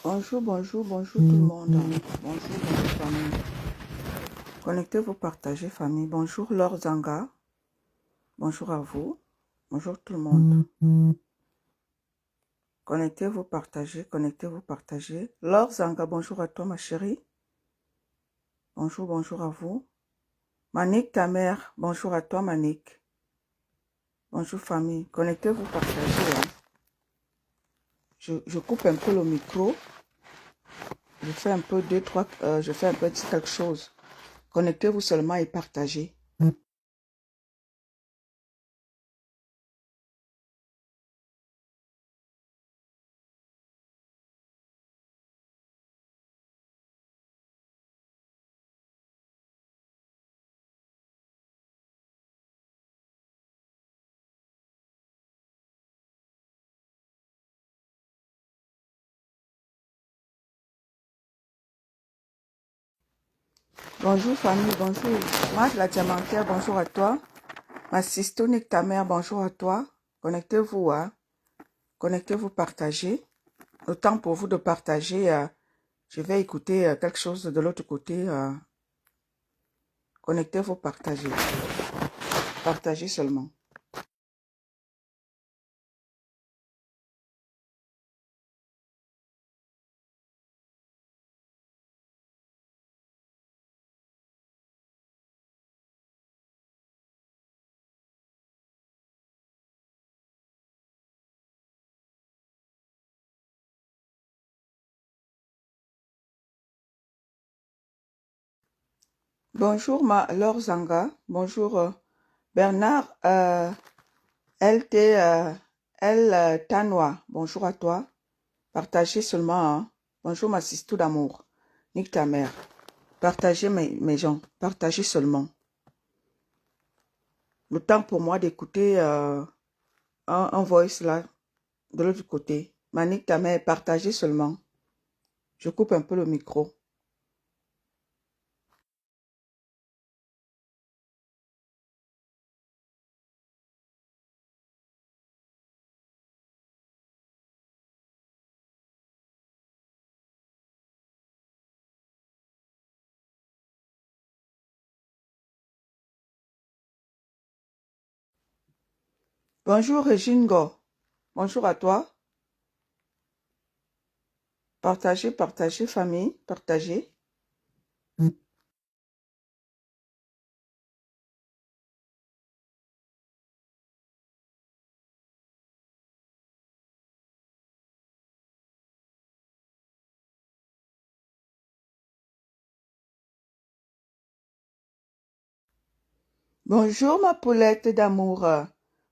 Bonjour, bonjour, bonjour tout le monde. Bonjour, bonjour famille. Connectez-vous, partagez famille. Bonjour Laure Zanga. Bonjour à vous. Bonjour tout le monde. Connectez-vous, partagez, connectez-vous, partagez. Laure Zanga, bonjour à toi ma chérie. Bonjour, bonjour à vous. Manik, ta mère, bonjour à toi Manik. Bonjour famille. Connectez-vous, partagez. Hein. Je coupe un peu le micro. Je fais un peu deux, trois, je fais un petit quelque chose. Connectez-vous seulement et partagez. Bonjour famille, bonjour. Marc la diamantaire, bonjour à toi. Ma sistonique, ta mère, bonjour à toi. Connectez-vous, hein. Connectez-vous, partagez. Le temps pour vous de partager. Je vais écouter quelque chose de l'autre côté. Connectez-vous, partagez. Partagez seulement. Bonjour Laure Zanga. Bonjour Bernard LT Tanois. Bonjour à toi. Partagez seulement. Hein. Bonjour ma sistou d'amour. Nique ta mère. Partagez mes gens. Partagez seulement. Le temps pour moi d'écouter un voice là, de l'autre côté. Manique ta mère, partagez seulement. Je coupe un peu le micro. Bonjour Régine Go. Bonjour à toi. Partagez, partagez famille, partagez. Bonjour ma poulette d'amour.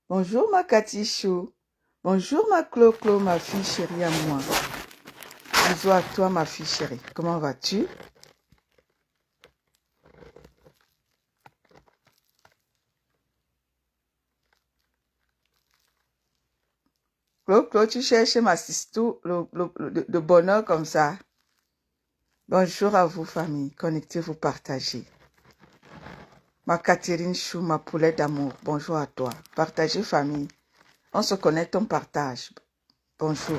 Bonjour ma Catichou. Bonjour ma Clo-Clo, ma fille chérie à moi. Bisous à toi ma fille chérie. Comment vas-tu? Clo-Clo, tu cherches ma sistou, de bonheur comme ça. Bonjour à vous famille. Connectez-vous, partagez. Ma Catherine Chou, ma poulet d'amour, bonjour à toi. Partagez famille. On se connecte, on partage. Bonjour.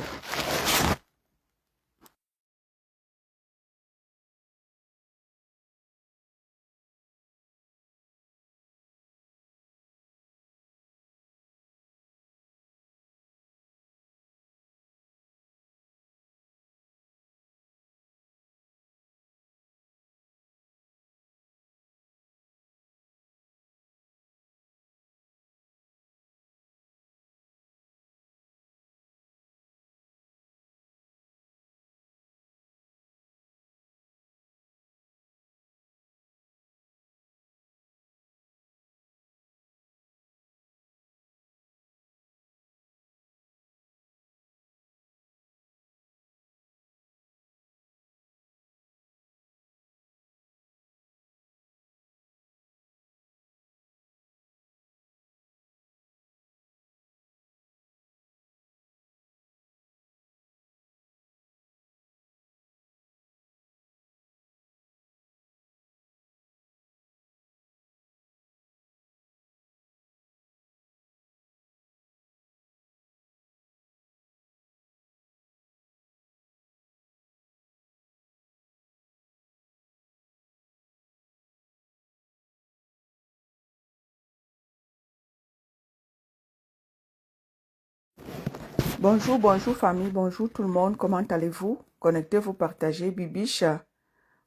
Bonjour, bonjour famille, bonjour tout le monde, comment allez-vous? Connectez-vous, partagez. Bibicha,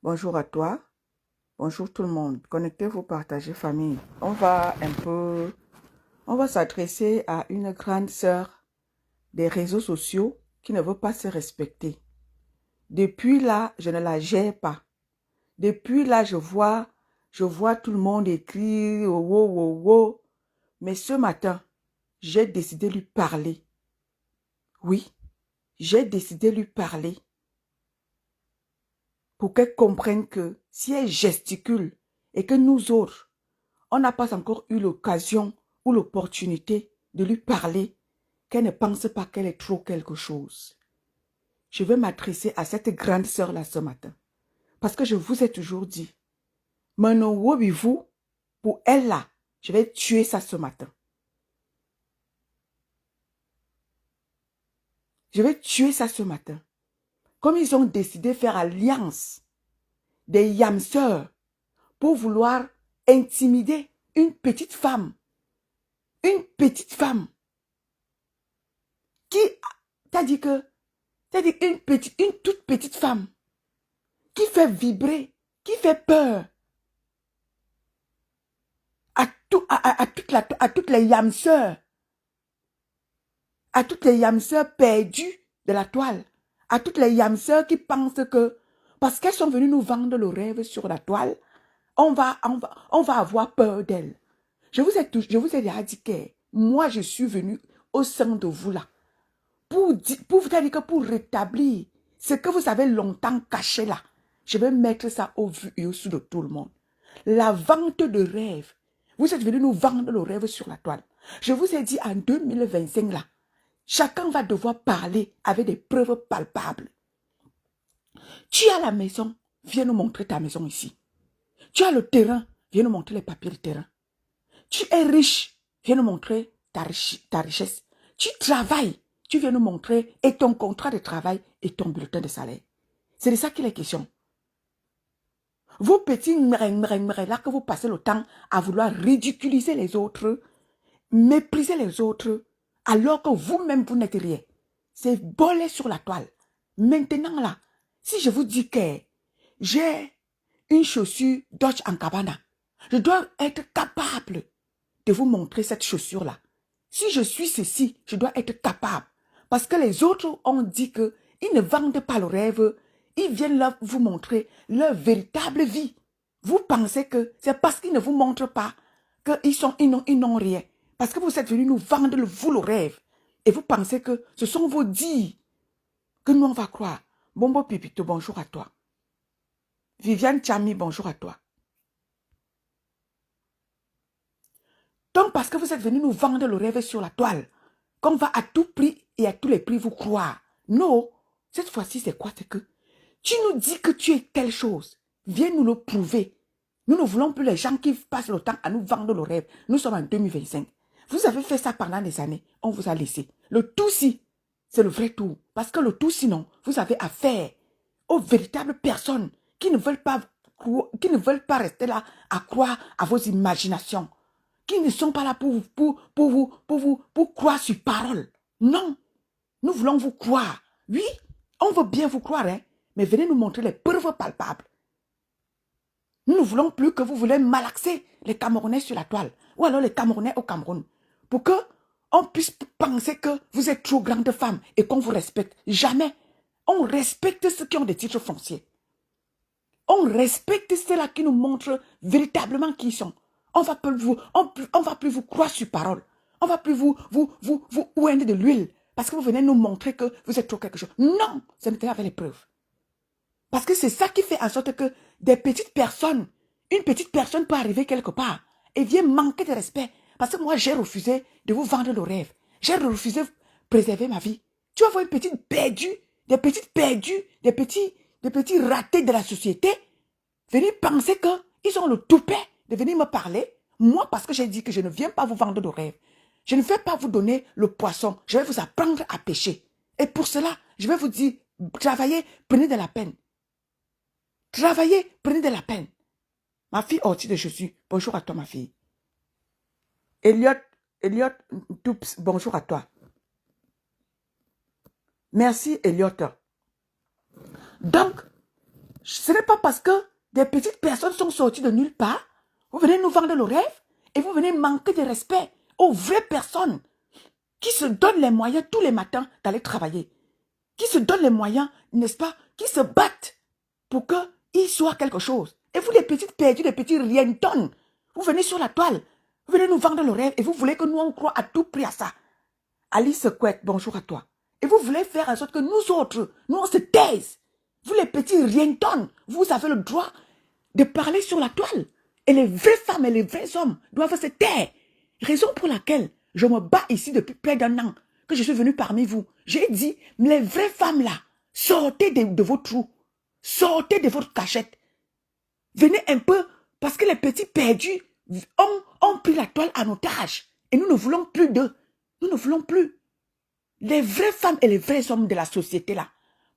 bonjour à toi. Bonjour tout le monde, connectez-vous, partagez famille. On va s'adresser à une grande sœur des réseaux sociaux qui ne veut pas se respecter. Depuis là, je ne la gère pas. Depuis là, je vois tout le monde écrire, oh, oh, oh, oh. Mais ce matin, j'ai décidé de lui parler. Oui, j'ai décidé de lui parler pour qu'elle comprenne que si elle gesticule et que nous autres, on n'a pas encore eu l'occasion ou l'opportunité de lui parler, qu'elle ne pense pas qu'elle est trop quelque chose. Je vais m'adresser à cette grande sœur-là ce matin. Parce que je vous ai toujours dit, maintenant, vous, pour elle là, je vais tuer ça ce matin. Je vais tuer ça ce matin. Comme ils ont décidé de faire alliance des yamseurs pour vouloir intimider une petite femme qui t'a dit que, une toute petite femme qui fait vibrer, qui fait peur à toutes les yamseurs, à toutes les yamseurs perdues de la toile, à toutes les yamseurs qui pensent que, parce qu'elles sont venues nous vendre le rêve sur la toile, on va avoir peur d'elles. Je vous ai déjà dit que moi, je suis venu au sein de vous là, pour vous dire que pour rétablir ce que vous avez longtemps caché là, je vais mettre ça au vu et au su de tout le monde. La vente de rêve. Vous êtes venus nous vendre le rêve sur la toile. Je vous ai dit en 2025 là, chacun va devoir parler avec des preuves palpables. Tu as la maison, viens nous montrer ta maison ici. Tu as le terrain, viens nous montrer les papiers du terrain. Tu es riche, viens nous montrer ta richesse. Tu travailles, tu viens nous montrer et ton contrat de travail et ton bulletin de salaire. C'est de ça qu'il est question. Vos petits là que vous passez le temps à vouloir ridiculiser les autres, mépriser les autres, alors que vous-même vous n'êtes rien. C'est bolé sur la toile. Maintenant là, si je vous dis que j'ai une chaussure Dolce & Gabbana, je dois être capable de vous montrer cette chaussure-là. Si je suis ceci, je dois être capable. Parce que les autres ont dit qu'ils ne vendent pas le rêve, ils viennent là vous montrer leur véritable vie. Vous pensez que c'est parce qu'ils ne vous montrent pas qu'ils n'ont rien. Parce que vous êtes venus nous vendre le rêve. Et vous pensez que ce sont vos dires que nous on va croire. Bombo Pipito, bonjour à toi. Viviane Chami, bonjour à toi. Donc, parce que vous êtes venus nous vendre le rêve sur la toile, qu'on va à tout prix et à tous les prix vous croire. Non, cette fois-ci, c'est quoi? C'est que tu nous dis que tu es telle chose. Viens nous le prouver. Nous ne voulons plus les gens qui passent le temps à nous vendre le rêve. Nous sommes en 2025. Vous avez fait ça pendant des années. On vous a laissé. Le tout si, c'est le vrai tout. Parce que le tout sinon, vous avez affaire aux véritables personnes qui ne veulent pas rester là à croire à vos imaginations. Qui ne sont pas là pour croire sur parole. Non, nous voulons vous croire. Oui, on veut bien vous croire, hein, mais venez nous montrer les preuves palpables. Nous ne voulons plus que vous voulez malaxer les Camerounais sur la toile, ou alors les Camerounais au Cameroun, pour que on puisse penser que vous êtes trop grande femme et qu'on vous respecte. Jamais. On respecte ceux qui ont des titres fonciers. On respecte ceux-là qui nous montrent véritablement qui ils sont. On va plus vous croire sur parole. On va plus vous oindre de l'huile parce que vous venez nous montrer que vous êtes trop quelque chose. Non, ce n'était avec les preuves. Parce que c'est ça qui fait en sorte que des petites personnes, une petite personne peut arriver quelque part et vient manquer de respect. Parce que moi, j'ai refusé de vous vendre le rêve. J'ai refusé de préserver ma vie. Tu vas voir une petite perdue, des petits ratés de la société, venir penser qu'ils ont le toupet de venir me parler. Moi, parce que j'ai dit que je ne viens pas vous vendre de rêve. Je ne vais pas vous donner le poisson. Je vais vous apprendre à pêcher. Et pour cela, je vais vous dire, travaillez, prenez de la peine. Travaillez, prenez de la peine. Ma fille Ortie de Jésus, bonjour à toi ma fille. Elliot Toups, bonjour à toi. Merci, Elliot. Donc, ce n'est pas parce que des petites personnes sont sorties de nulle part, vous venez nous vendre le rêve et vous venez manquer de respect aux vraies personnes qui se donnent les moyens tous les matins d'aller travailler, qui se donnent les moyens, n'est-ce pas, qui se battent pour qu'il soit quelque chose. Et vous, les petites perdues, les petits rientonnes, vous venez sur la toile, vous venez nous vendre le rêve et vous voulez que nous, on croit à tout prix à ça. Alice Couette, bonjour à toi. Et vous voulez faire en sorte que nous autres, nous, on se taise. Vous, les petits rientonnes, vous avez le droit de parler sur la toile. Et les vraies femmes et les vrais hommes doivent se taire. Raison pour laquelle je me bats ici depuis près d'un an, que je suis venu parmi vous. J'ai dit, les vraies femmes là, sortez de vos trous. Sortez de votre cachette. Venez un peu, parce que les petits perdus ont pris la toile en otage. Et nous ne voulons plus d'eux. Nous ne voulons plus. Les vraies femmes et les vrais hommes de la société là,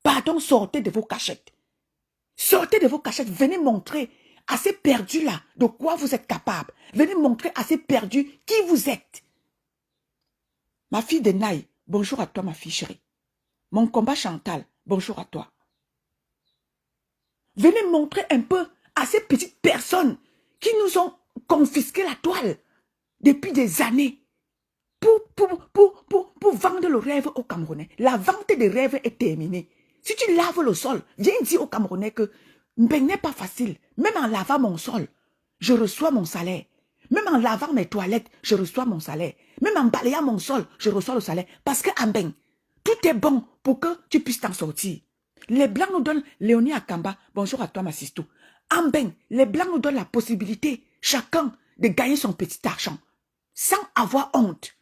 pardon, sortez de vos cachettes. Sortez de vos cachettes, venez montrer à ces perdus là de quoi vous êtes capable. Venez montrer à ces perdus qui vous êtes. Ma fille de Naï, bonjour à toi ma fille chérie. Mon combat Chantal, bonjour à toi. Venez montrer un peu à ces petites personnes qui nous ont confisqué la toile depuis des années pour vendre le rêve aux Camerounais. La vente des rêves est terminée. Si tu laves le sol, viens dire aux Camerounais que n'est pas facile. Même en lavant mon sol, je reçois mon salaire. Même en lavant mes toilettes, je reçois mon salaire. Même en balayant mon sol, je reçois le salaire. Parce que Ambeng, tout est bon pour que tu puisses t'en sortir. Les Blancs nous donnent, Léonie Akamba, bonjour à toi ma sistou. Ambeng, les Blancs nous donnent la possibilité, chacun, de gagner son petit argent, sans avoir honte.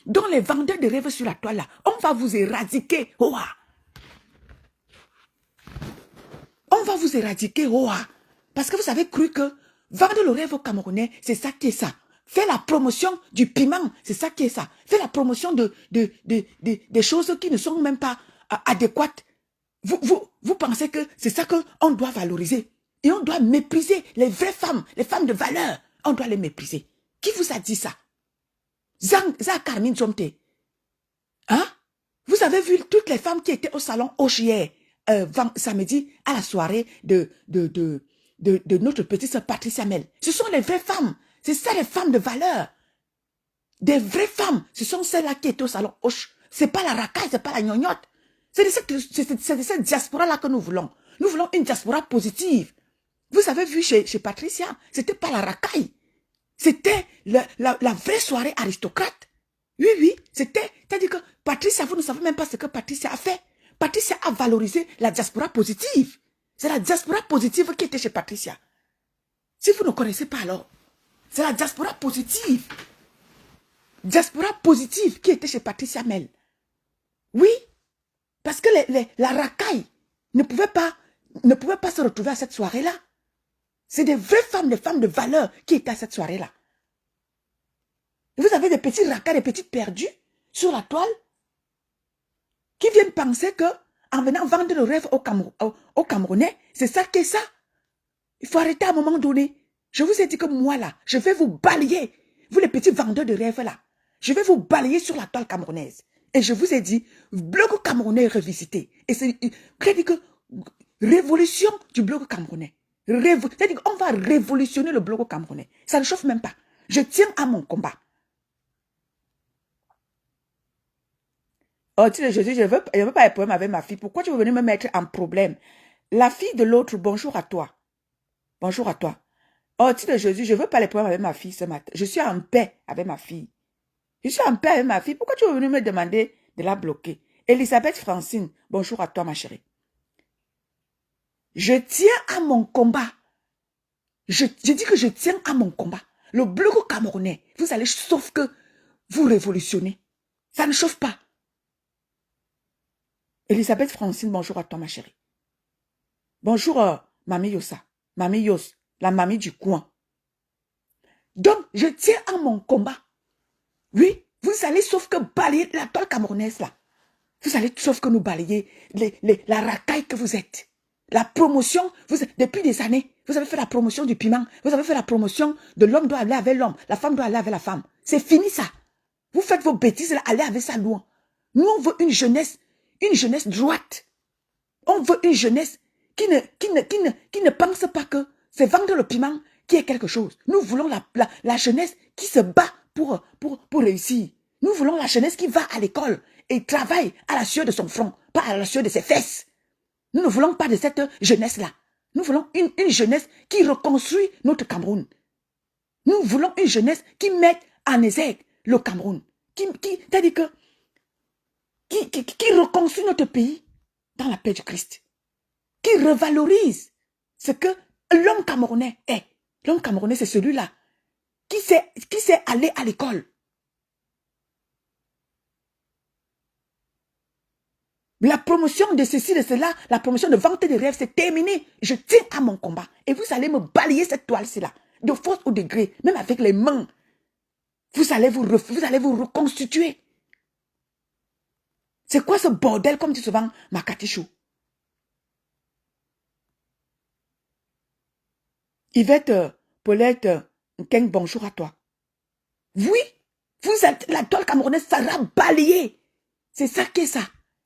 Donc les vendeurs de rêves sur la toile là, on va vous éradiquer. Oh, on va vous éradiquer. Oh, parce que vous avez cru que vendre le rêve aux Camerounais, c'est ça qui est ça. Faire la promotion du piment, c'est ça qui est ça. Faire la promotion des choses qui ne sont même pas adéquates. Vous pensez que c'est ça qu'on doit valoriser. Et on doit mépriser les vraies femmes, les femmes de valeur. On doit les mépriser. Qui vous a dit ça? Carmine Zomte. Hein? Vous avez vu toutes les femmes qui étaient au salon hier, samedi, à la soirée de notre petite sœur Patricia Mel. Ce sont les vraies femmes. C'est ça les femmes de valeur. Des vraies femmes. Ce sont celles-là qui étaient au salon Hoche. C'est pas la racaille, c'est pas la gnognotte. C'est de cette diaspora-là que nous voulons. Nous voulons une diaspora positive. Vous avez vu chez Patricia, c'était pas la racaille. C'était la vraie soirée aristocrate. Oui, oui, c'était... C'est-à-dire que Patricia, vous ne savez même pas ce que Patricia a fait. Patricia a valorisé la diaspora positive. C'est la diaspora positive qui était chez Patricia. Si vous ne connaissez pas alors, c'est la diaspora positive. Diaspora positive qui était chez Patricia Mel. Oui, parce que la racaille ne pouvait pas se retrouver à cette soirée-là. C'est des vraies femmes, des femmes de valeur qui étaient à cette soirée-là. Vous avez des petits racailles, des petites perdues sur la toile qui viennent penser que en venant vendre le rêve aux Camerounais, c'est ça qui est ça. Il faut arrêter à un moment donné. Je vous ai dit que moi là, je vais vous balayer. Vous les petits vendeurs de rêves là, je vais vous balayer sur la toile camerounaise. Et je vous ai dit, blog camerounais revisité. Et c'est que révolution du blog camerounais. C'est-à-dire qu'on va révolutionner le blog camerounais. Ça ne chauffe même pas. Je tiens à mon combat. Oh, tu sais, Jésus, je veux pas un problème avec ma fille. Pourquoi tu veux venir me mettre en problème? La fille de l'autre, bonjour à toi. Bonjour à toi. Oh, tu sais, Jésus, je veux pas les problèmes avec ma fille ce matin. Je suis en paix avec ma fille. Je suis en paix avec ma fille. Pourquoi tu veux venir me demander de la bloquer? Elisabeth Francine, bonjour à toi, ma chérie. Je tiens à mon combat. Je dis que je tiens à mon combat. Le bloc camerounais, vous allez, sauf que vous révolutionnez. Ça ne chauffe pas. Elisabeth Francine, bonjour à toi, ma chérie. Bonjour, Mamie Yossa. Mamie Yos, la mamie du coin. Donc, je tiens à mon combat. Oui, vous allez sauf que balayer la toile camerounaise, là. Vous allez sauf que nous balayer la racaille que vous êtes. La promotion, depuis des années, vous avez fait la promotion du piment. Vous avez fait la promotion de l'homme doit aller avec l'homme. La femme doit aller avec la femme. C'est fini ça. Vous faites vos bêtises là, allez avec ça loin. Nous, on veut une jeunesse une jeunesse droite. On veut une jeunesse qui ne pense pas que c'est vendre le piment qui est quelque chose. Nous voulons la jeunesse qui se bat pour réussir. Nous voulons la jeunesse qui va à l'école et travaille à la sueur de son front, pas à la sueur de ses fesses. Nous ne voulons pas de cette jeunesse-là. Nous voulons une jeunesse qui reconstruit notre Cameroun. Nous voulons une jeunesse qui met en exergue le Cameroun. C'est-à-dire que qui reconstruit notre pays dans la paix du Christ. Qui revalorise ce que l'homme camerounais est. L'homme camerounais, c'est celui-là qui sait aller à l'école. La promotion de ceci, de cela, la promotion de vente de rêves, c'est terminé. Je tiens à mon combat. Et vous allez me balayer cette toile-ci là, de force au degré, même avec les mains. Vous allez vous reconstituer. C'est quoi ce bordel, comme dit souvent Makatichou? Yvette, Paulette, Nkeng, bonjour à toi. Oui, la toile camerounaise sera balayée. C'est ça qui est ça.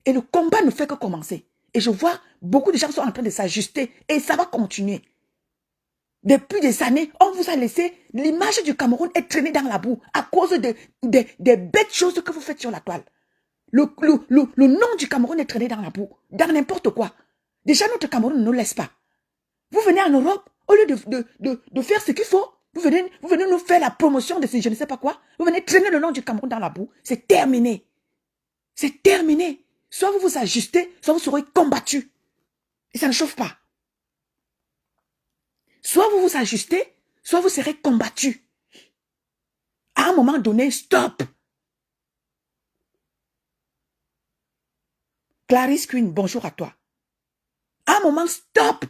Et le combat ne fait que commencer. Et je vois beaucoup de gens sont en train de s'ajuster et ça va continuer. Depuis des années, on vous a laissé l'image du Cameroun être traînée dans la boue à cause des bêtes choses que vous faites sur la toile. Le nom du Cameroun est traîné dans la boue, dans n'importe quoi. Déjà, notre Cameroun ne nous laisse pas. Vous venez en Europe, au lieu de faire ce qu'il faut, vous venez nous faire la promotion de ce je ne sais pas quoi. Vous venez traîner le nom du Cameroun dans la boue. C'est terminé. C'est terminé. Soit vous vous ajustez, soit vous serez combattu. Et ça ne chauffe pas. Soit vous vous ajustez, soit vous serez combattu. À un moment donné, stop. Clarisse Queen, bonjour à toi. À un moment, stop.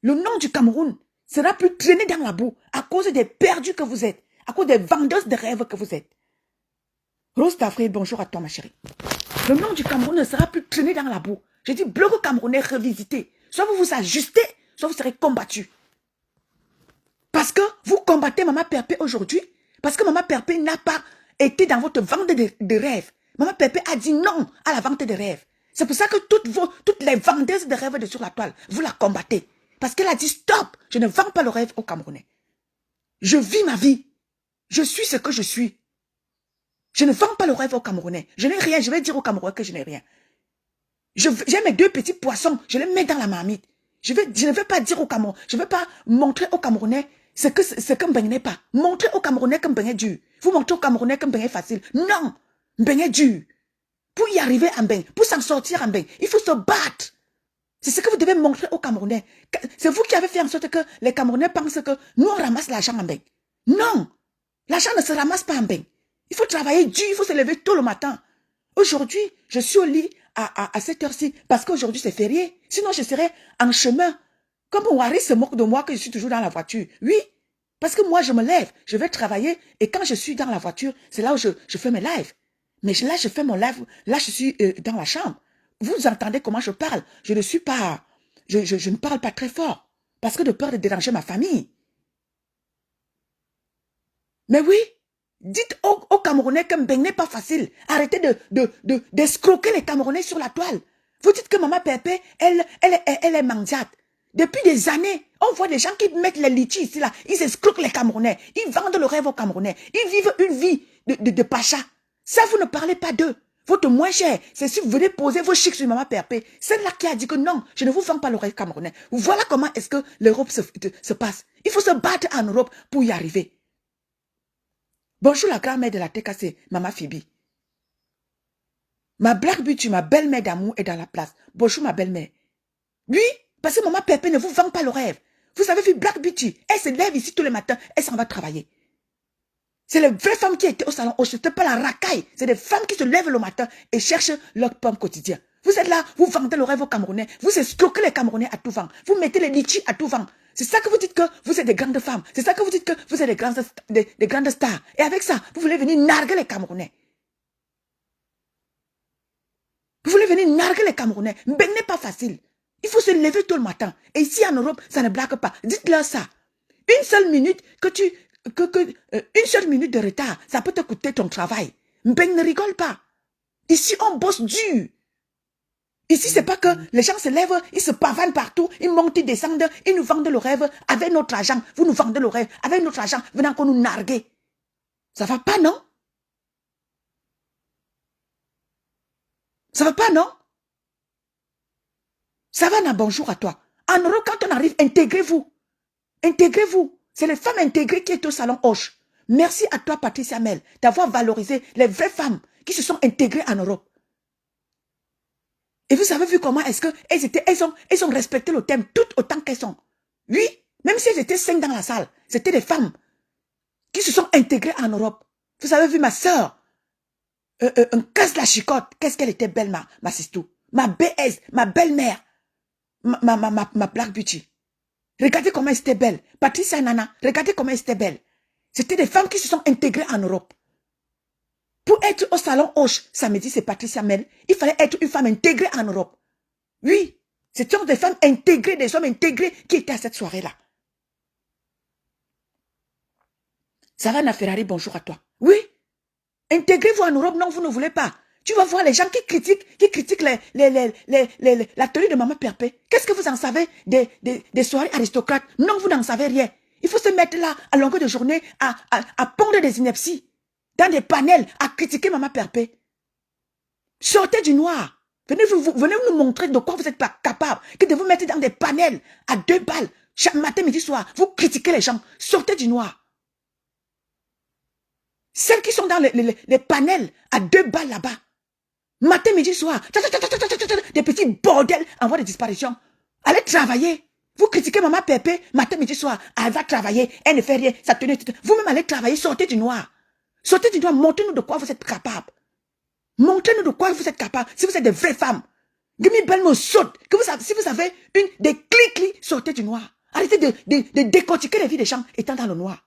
Le nom du Cameroun sera plus traîné dans la boue à cause des perdus que vous êtes, à cause des vendeuses de rêves que vous êtes. Rose d'Afrique, bonjour à toi ma chérie. Le nom du Cameroun ne sera plus traîné dans la boue. Je dis bloc camerounais revisité. Soit vous vous ajustez, soit vous serez combattu. Parce que vous combattez Maman Perpé aujourd'hui, parce que Maman Perpé n'a pas été dans votre vente de rêves. Maman Perpé a dit non à la vente de rêves. C'est pour ça que toutes les vendeuses de rêves de sur la toile, vous la combattez. Parce qu'elle a dit stop, je ne vends pas le rêve aux Camerounais. Je vis ma vie. Je suis ce que je suis. Je ne vends pas le rêve aux Camerounais. Je n'ai rien, je vais dire aux Camerounais que je n'ai rien. J'ai mes 2 petits poissons, je les mets dans la marmite. Je ne vais pas dire aux Camerounais, je ne vais pas montrer aux Camerounais ce que Mbeng n'est pas. Montrez aux Camerounais que Mbeng est dur. Vous montrez aux Camerounais que Mbeng est facile. Non, Mbeng est dur. Pour y arriver à Mbeng, pour s'en sortir à Mbeng, il faut se battre. C'est ce que vous devez montrer aux Camerounais. C'est vous qui avez fait en sorte que les Camerounais pensent que nous on ramasse l'argent en Mbeng. Non, l'argent ne se ramasse pas en Mbeng. Il faut travailler dur, il faut se lever tôt le matin. Aujourd'hui, je suis au lit à cette heure-ci parce qu'aujourd'hui c'est férié. Sinon, je serais en chemin. Comme Wari se moque de moi que je suis toujours dans la voiture. Oui, parce que moi je me lève, je vais travailler et quand je suis dans la voiture, c'est là où je fais mes lives. Mais là, je fais mon live, là je suis dans la chambre. Vous entendez comment je parle. Je ne suis pas, je ne parle pas très fort parce que de peur de déranger ma famille. Mais oui, dites aux Camerounais que Mbeng n'est pas facile. Arrêtez d'escroquer les Camerounais sur la toile. Vous dites que Maman Pépé, elle est mendiate. Depuis des années, on voit des gens qui mettent les litchis ici, là. Ils escroquent les Camerounais. Ils vendent le rêve aux Camerounais. Ils vivent une vie de pacha. Ça, vous ne parlez pas d'eux. Votre moins cher, c'est si vous venez poser vos chics sur Maman Pépé. Celle-là qui a dit que non, je ne vous vends pas le rêve camerounais. Voilà comment est-ce que l'Europe se passe. Il faut se battre en Europe pour y arriver. Bonjour la grand-mère de la TKC, Maman Phoebe. Ma Black Beauty, ma belle-mère d'amour est dans la place. Bonjour ma belle-mère. Oui, parce que Maman Pépé ne vous vend pas le rêve. Vous avez vu Black Beauty, elle se lève ici tous les matins, elle s'en va travailler. C'est les vraies femmes qui étaient au salon, ce n'était pas la racaille. C'est des femmes qui se lèvent le matin et cherchent leur pomme quotidien. Vous êtes là, vous vendez le rêve aux Camerounais, vous escroquez les Camerounais à tout vent, vous mettez les litchis à tout vent. C'est ça que vous dites que vous êtes des grandes femmes, c'est ça que vous dites que vous êtes des grandes stars. Et avec ça, vous voulez venir narguer les Camerounais. Vous voulez venir narguer les Camerounais. Ben n'est pas facile. Il faut se lever tout le matin. Et ici en Europe, ça ne blague pas. Dites-leur ça. Une seule minute une seule minute de retard, ça peut te coûter ton travail. Ben ne rigole pas. Ici, on bosse dur. Ici, c'est pas que les gens se lèvent, ils se pavanent partout, ils montent, ils descendent, ils nous vendent le rêve avec notre argent. Vous nous vendez le rêve avec notre argent, venez encore nous narguer. Ça va pas, non? Ça va pas, non? Ça va, non? Bonjour à toi. En Europe, quand on arrive, intégrez-vous. Intégrez-vous. C'est les femmes intégrées qui sont au salon Hoche. Merci à toi, Patricia Mel, d'avoir valorisé les vraies femmes qui se sont intégrées en Europe. Et vous avez vu comment est-ce qu'elles ont respecté le thème tout autant qu'elles sont. Oui, même si elles étaient 5 dans la salle, c'était des femmes qui se sont intégrées en Europe. Vous avez vu ma soeur, un casse la chicotte, qu'est-ce qu'elle était belle, ma sistou. Ma BS, ma belle-mère, ma Black Beauty. Regardez comment elle était belle. Patricia Nana, regardez comment elle était belle. C'était des femmes qui se sont intégrées en Europe. Pour être au salon Hoche, samedi, c'est Patricia Mel, il fallait être une femme intégrée en Europe. Oui, c'était des femmes intégrées, des hommes intégrés qui étaient à cette soirée-là. Savannah Ferrari, bonjour à toi. Oui, intégrez-vous en Europe, non, vous ne voulez pas. Tu vas voir les gens qui critiquent la tenue de Maman Perpé. Qu'est-ce que vous en savez des soirées aristocrates? Non, vous n'en savez rien. Il faut se mettre là, à longueur de journée, à pondre des inepties, dans des panels, à critiquer Maman Perpé. Sortez du noir. Venez nous montrer de quoi vous êtes pas capable, que de vous mettre dans des panels, à 2 balles, chaque matin, midi, soir. Vous critiquez les gens. Sortez du noir. Celles qui sont dans les panels à 2 balles là-bas, matin, midi, soir, des petits bordels en voie de disparition. Allez travailler. Vous critiquez Maman Pépé, matin, midi, soir. Elle va travailler, elle ne fait rien, ça tenait. Vous-même allez travailler, sortez du noir. Sortez du noir, montrez-nous de quoi vous êtes capable. Montrez-nous de quoi vous êtes capable. Si vous êtes des vraies femmes, Gumi Belmo saute. Si vous avez des clics, sortez du noir. Arrêtez de décortiquer les vies des gens étant dans le noir.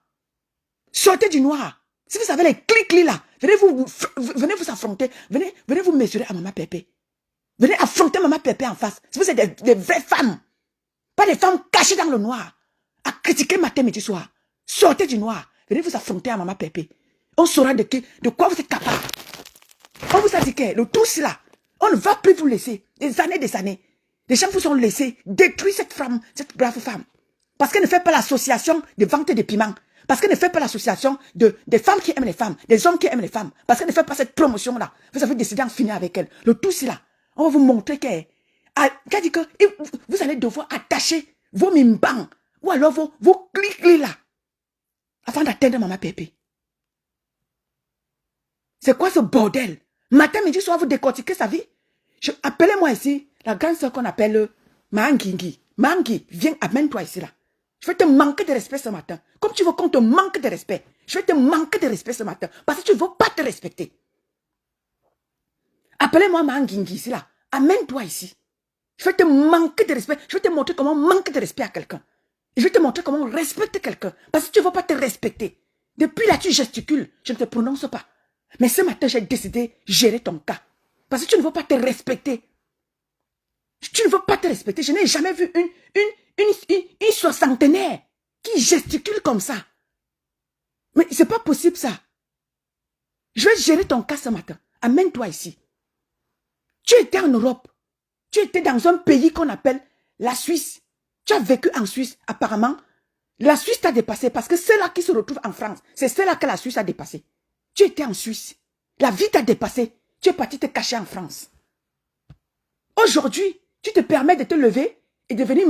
Sortez du noir. Si vous avez les clics là, venez vous affronter. Venez vous mesurer à Maman Pépé. Venez affronter Maman Pépé en face. Si vous êtes des vraies femmes, pas des femmes cachées dans le noir, à critiquer matin, midi, soir. Sortez du noir. Venez vous affronter à Maman Pépé. On saura de quoi vous êtes capable. On vous a dit que le tout là, on ne va plus vous laisser. Des années. Les gens vous ont laissé détruire cette brave femme. Parce qu'elle ne fait pas l'association de vente de piments. Parce qu'elle ne fait pas l'association des femmes qui aiment les femmes, des hommes qui aiment les femmes. Parce qu'elle ne fait pas cette promotion-là. Vous avez décidé d'en finir avec elle. Le tout là, on va vous montrer qu'elle dit que vous allez devoir attacher vos mimbans ou alors vos clics là avant d'atteindre Maman Pépé. C'est quoi ce bordel? Matin, midi, soir, vous décortiquez sa vie. Appelez-moi ici la grande soeur qu'on appelle Mangingi. Mangi, viens, amène-toi ici là. Je vais te manquer de respect ce matin. Comme tu veux qu'on te manque de respect. Je vais te manquer de respect ce matin. Parce que tu ne veux pas te respecter. Appelez-moi Mangingi ici là. Amène-toi ici. Je vais te manquer de respect. Je vais te montrer comment manquer de respect à quelqu'un. Je vais te montrer comment respecter quelqu'un. Parce que tu ne veux pas te respecter. Depuis là, tu gesticules. Je ne te prononce pas. Mais ce matin, j'ai décidé de gérer ton cas. Parce que tu ne veux pas te respecter. Tu ne veux pas te respecter. Je n'ai jamais vu une soixantenaire qui gesticule comme ça. Mais c'est pas possible ça. Je vais gérer ton cas ce matin. Amène-toi ici. Tu étais en Europe. Tu étais dans un pays qu'on appelle la Suisse. Tu as vécu en Suisse. Apparemment, la Suisse t'a dépassé parce que c'est là qui se retrouve en France. C'est celle-là que la Suisse a dépassé. Tu étais en Suisse. La vie t'a dépassé. Tu es parti te cacher en France. Aujourd'hui, tu te permets de te lever et de venir...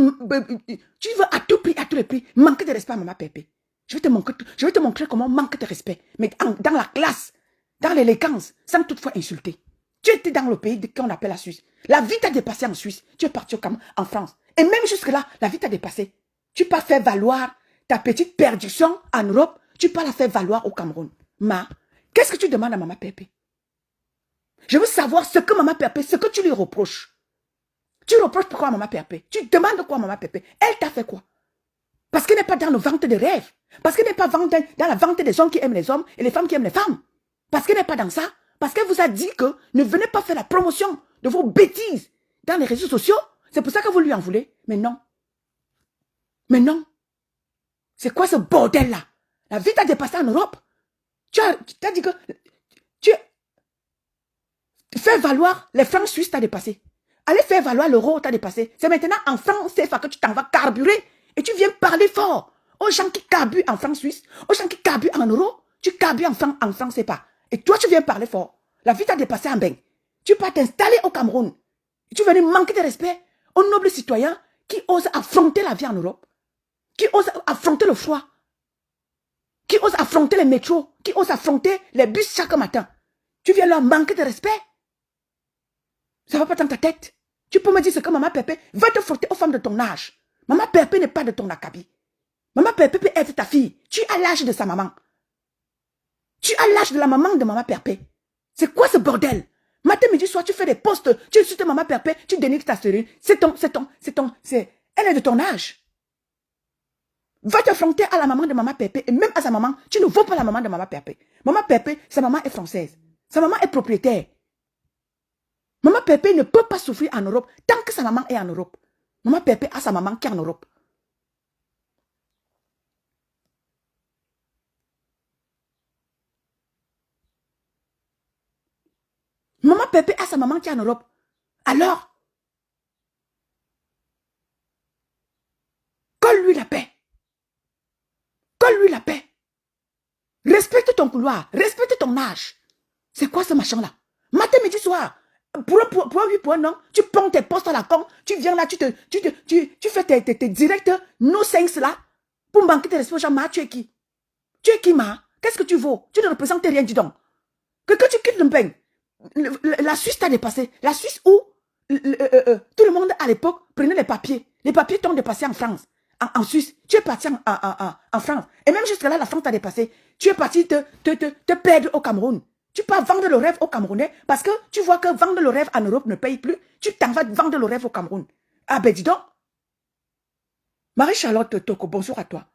Tu veux à tout prix, manquer de respect à Maman Pépé. Je vais te montrer comment manquer de respect. Mais dans la classe, dans l'élégance, sans toutefois insulter. Tu étais dans le pays qu'on appelle la Suisse. La vie t'a dépassé en Suisse. Tu es parti en France. Et même jusque-là, la vie t'a dépassé. Tu peux faire valoir ta petite perdition en Europe. Tu peux la faire valoir au Cameroun. Qu'est-ce que tu demandes à Maman Pépé? Je veux savoir ce que Maman Pépé, ce que tu lui reproches. Tu reproches pourquoi à Maman Pépé? Tu demandes quoi à Maman Pépé? Elle t'a fait quoi? Parce qu'elle n'est pas dans la vente de rêves. Parce qu'elle n'est pas dans la vente des hommes qui aiment les hommes et les femmes qui aiment les femmes. Parce qu'elle n'est pas dans ça. Parce qu'elle vous a dit que ne venez pas faire la promotion de vos bêtises dans les réseaux sociaux. C'est pour ça que vous lui en voulez. Mais non. Mais non. C'est quoi ce bordel-là? La vie t'a dépassé en Europe. Tu as dit que tu fais valoir les francs suisses t'a dépassé. aller faire valoir l'euro t'a dépassé. C'est maintenant en francs CFA que tu t'en vas carburer et tu viens parler fort aux gens qui carburent en francs suisses, aux gens qui carburent en euros. Tu carbures en francs CFA. Et toi, tu viens parler fort. La vie t'a dépassé en bain. Tu peux t'installer au Cameroun. Et tu viens manquer de respect aux nobles citoyens qui osent affronter la vie en Europe, qui osent affronter le froid, qui osent affronter les métros, qui osent affronter les bus chaque matin. Tu viens leur manquer de respect. Ça va pas dans ta tête. Tu peux me dire ce que Maman Pépé va te frotter aux femmes de ton âge. Maman Pépé n'est pas de ton acabit. Maman Pépé peut être ta fille. Tu as l'âge de sa maman. Tu as l'âge de la maman de Maman Pépé. C'est quoi ce bordel? Matin, midi, soir, tu fais des posts, tu insultes Maman Pépé, tu dénigres ta sœur. Elle est de ton âge. Va te fronter à la maman de Maman Pépé et même à sa maman. Tu ne vaux pas la maman de Maman Pépé. Maman Pépé, sa maman est française. Sa maman est propriétaire. Maman Pépé ne peut pas souffrir en Europe tant que sa maman est en Europe. Maman Pépé a sa maman qui est en Europe. Maman Pépé a sa maman qui est en Europe. Alors, colle-lui la paix. Colle-lui la paix. Respecte ton couloir. Respecte ton âge. C'est quoi ce machin-là? Matin, midi, soir. Pour un 8 points, non? Tu prends tes postes à la con. Tu viens là, tu fais tes directs, no sense là. Pour manquer de respect aux gens, Ma, tu es qui? Tu es qui, Ma? Qu'est-ce que tu vaux? Tu ne représentes rien, dis donc. Que tu quittes le pain. La Suisse t'a dépassé. La Suisse où tout le monde à l'époque prenait les papiers. Les papiers t'ont dépassé en France. En Suisse. Tu es parti en France. Et même jusque là, la France t'a dépassé. Tu es parti te perdre au Cameroun. Tu peux vendre le rêve aux Camerounais parce que tu vois que vendre le rêve en Europe ne paye plus. Tu t'en vas vendre le rêve au Cameroun. Ah ben dis donc. Marie-Charlotte Toko, bonjour à toi.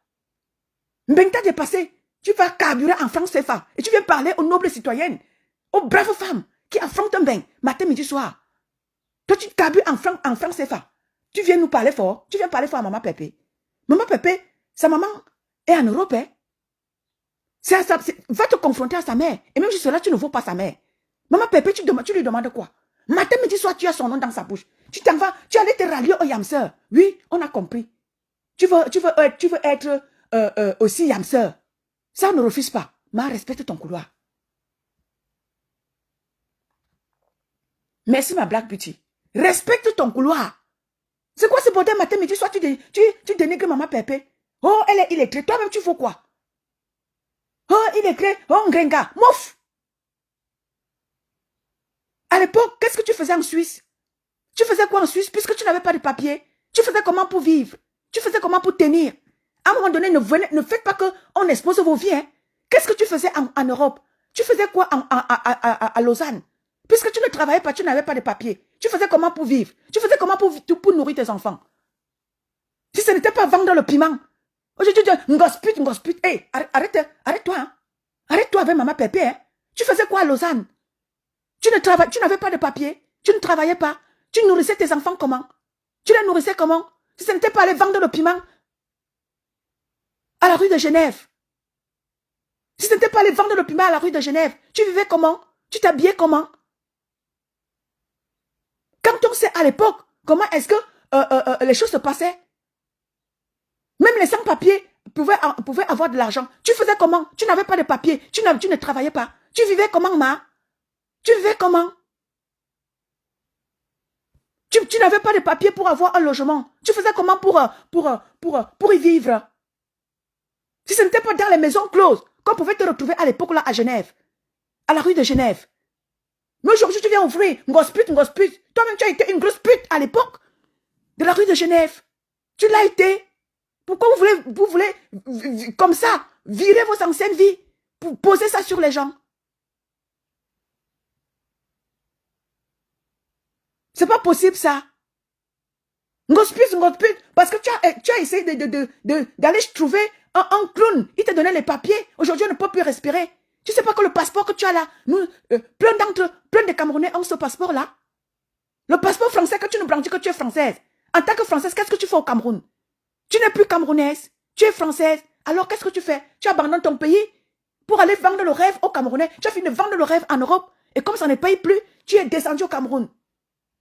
Mbeng t'a dépassé. Tu vas carburer en France CFA. Et tu viens parler aux nobles citoyennes, aux braves femmes qui affrontent Mbeng matin, midi, soir. Toi, tu carbures en France CFA. Tu viens nous parler fort. Tu viens parler fort à Maman Pépé. Maman Pépé, sa maman est en Europe. Hein? Va te confronter à sa mère. Et même jusque là, tu ne vaux pas sa mère. Maman Pépé, tu lui demandes quoi? Matin, midi, soir, tu as son nom dans sa bouche. Tu t'en vas, tu allais te rallier au Yamseur. Oui, on a compris. Tu veux être aussi Yamseur. Ça, on ne refuse pas. Mais respecte ton couloir. Merci, ma Black Beauty. Respecte ton couloir. C'est quoi ce bordel matin, midi, soir, tu dénigres Maman Pépé? Oh, elle est illettrée. Toi-même, tu fais quoi? Oh, illettrée. Oh, Ngrenga. Mouf. À l'époque, qu'est-ce que tu faisais en Suisse? Tu faisais quoi en Suisse puisque tu n'avais pas de papier? Tu faisais comment pour vivre? Tu faisais comment pour tenir? À un moment donné, ne faites pas qu'on expose vos vies. Hein? Qu'est-ce que tu faisais en Europe? Tu faisais quoi à Lausanne? Puisque tu ne travaillais pas, tu n'avais pas de papier. Tu faisais comment pour vivre? Tu faisais comment pour nourrir tes enfants? Si ce n'était pas vendre le piment. Aujourd'hui, tu dis, ngosput. Hey, arrête-toi. Hein? Arrête-toi avec Maman Pépé. Hein? Tu faisais quoi à Lausanne? Tu n'avais pas de papier. Tu ne travaillais pas. Tu nourrissais tes enfants comment? Tu les nourrissais comment? Si ce n'était pas aller vendre le piment à la rue de Genève. Si ce n'était pas aller vendre le piment à la rue de Genève, tu vivais comment? Tu t'habillais comment? Quand on sait à l'époque comment est-ce que les choses se passaient, même les sans-papiers pouvaient avoir de l'argent. Tu faisais comment? Tu n'avais pas de papier. Tu ne travaillais pas. Tu vivais comment, Ma? Tu vivais comment? Tu n'avais pas de papier pour avoir un logement. Tu faisais comment pour y vivre? Si ce n'était pas dans les maisons closes qu'on pouvait te retrouver à l'époque là à Genève, à la rue de Genève. Mais aujourd'hui, tu viens ouvrir ngosput. Toi-même, tu as été une grosse pute à l'époque de la rue de Genève. Tu l'as été. Pourquoi vous voulez comme ça, virer vos anciennes vies pour poser ça sur les gens? C'est pas possible, ça. Ngosput, parce que tu as essayé d'aller trouver un clown. Il te donnait les papiers. Aujourd'hui, on ne peut plus respirer. Tu sais pas que le passeport que tu as là, plein de Camerounais ont ce passeport-là. Le passeport français, que tu nous brandis que tu es française. En tant que française, qu'est-ce que tu fais au Cameroun? Tu n'es plus camerounaise, tu es française. Alors qu'est-ce que tu fais? Tu abandonnes ton pays pour aller vendre le rêve au Camerounais. Tu as fini de vendre le rêve en Europe. Et comme ça ne paye plus, tu es descendu au Cameroun.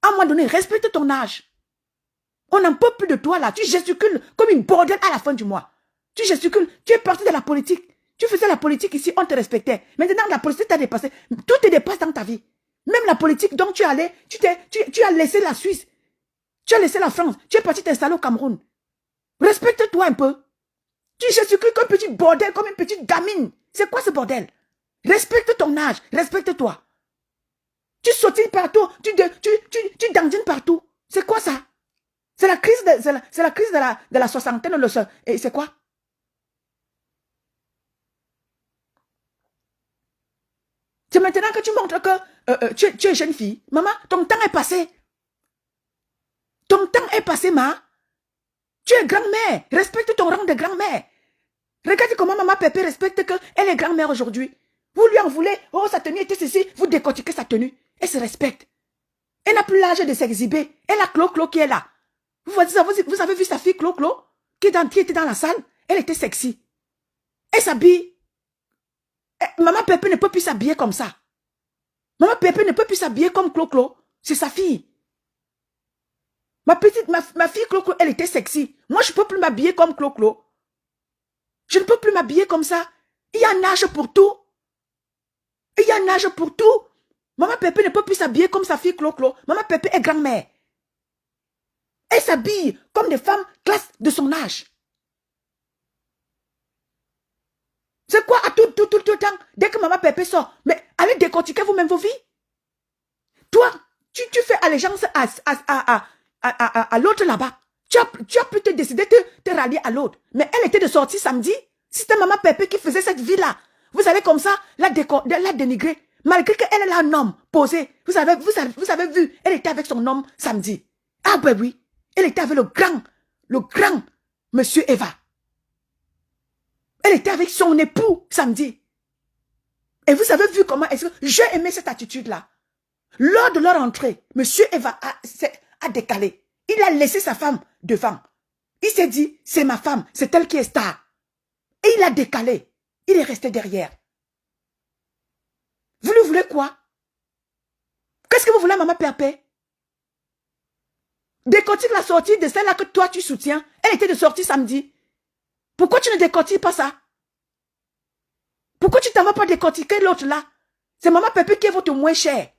À un moment donné, respecte ton âge. On n'en peut plus de toi là. Tu gesticules comme une bordel à la fin du mois. Tu gesticules, tu es parti de la politique. Tu faisais la politique ici, on te respectait. Maintenant, la politique t'a dépassé. Tout te dépasse dans ta vie. Même la politique dont tu allais, tu as laissé la Suisse. Tu as laissé la France. Tu es parti t'installer au Cameroun. Respecte-toi un peu. Tu gesticules comme un petit bordel, comme une petite gamine. C'est quoi ce bordel? Respecte ton âge. Respecte-toi. Tu sautines partout. Tu dandines partout. C'est quoi ça? C'est la crise de la soixantaine. Et c'est quoi? C'est maintenant que tu montres que tu es jeune fille. Maman, ton temps est passé. Ton temps est passé, ma. Tu es grand-mère. Respecte ton rang de grand-mère. Regarde comment maman Pépé respecte qu'elle est grand-mère aujourd'hui. Vous lui en voulez. Oh, sa tenue était ceci. Vous décortiquez sa tenue. Elle se respecte. Elle n'a plus l'âge de s'exhiber. Elle a Clo-Clo qui est là. Vous avez vu sa fille Clo-Clo qui était dans la salle? Elle était sexy. Elle s'habille. Maman Pépé ne peut plus s'habiller comme ça. Maman Pépé ne peut plus s'habiller comme Clo-Clo. C'est sa fille. Ma fille Clo-Clo, elle était sexy. Moi, je ne peux plus m'habiller comme Clo-Clo. Je ne peux plus m'habiller comme ça. Il y a un âge pour tout. Il y a un âge pour tout. Maman Pépé ne peut plus s'habiller comme sa fille Clo-Clo. Maman Pépé est grand-mère. Elle s'habille comme des femmes classe de son âge. C'est quoi à tout le temps? Dès que maman Pépé sort, mais allez décortiquer vous-même vos vies. Toi, tu fais allégeance à l'autre là-bas. Tu as pu te décider de te rallier à l'autre. Mais elle était de sortie samedi. Si c'était maman Pépé qui faisait cette vie-là, vous allez comme ça la dénigrer. Malgré qu'elle est un homme posé. Vous avez vu, elle était avec son homme samedi. Ah ben oui, elle était avec le grand monsieur Eva. Elle était avec son époux samedi. Et vous avez vu comment est-ce que j'ai aimé cette attitude-là. Lors de leur entrée, monsieur Eva a décalé. Il a laissé sa femme devant. Il s'est dit, c'est ma femme, c'est elle qui est star. Et il a décalé. Il est resté derrière. Vous lui voulez quoi? Qu'est-ce que vous voulez, maman Pépé? Décortique la sortie de celle-là que toi tu soutiens. Elle était de sortie samedi. Pourquoi tu ne décortiques pas ça? Pourquoi tu t'en vas pas décortiquer l'autre là? C'est maman Pépé qui est votre moins cher.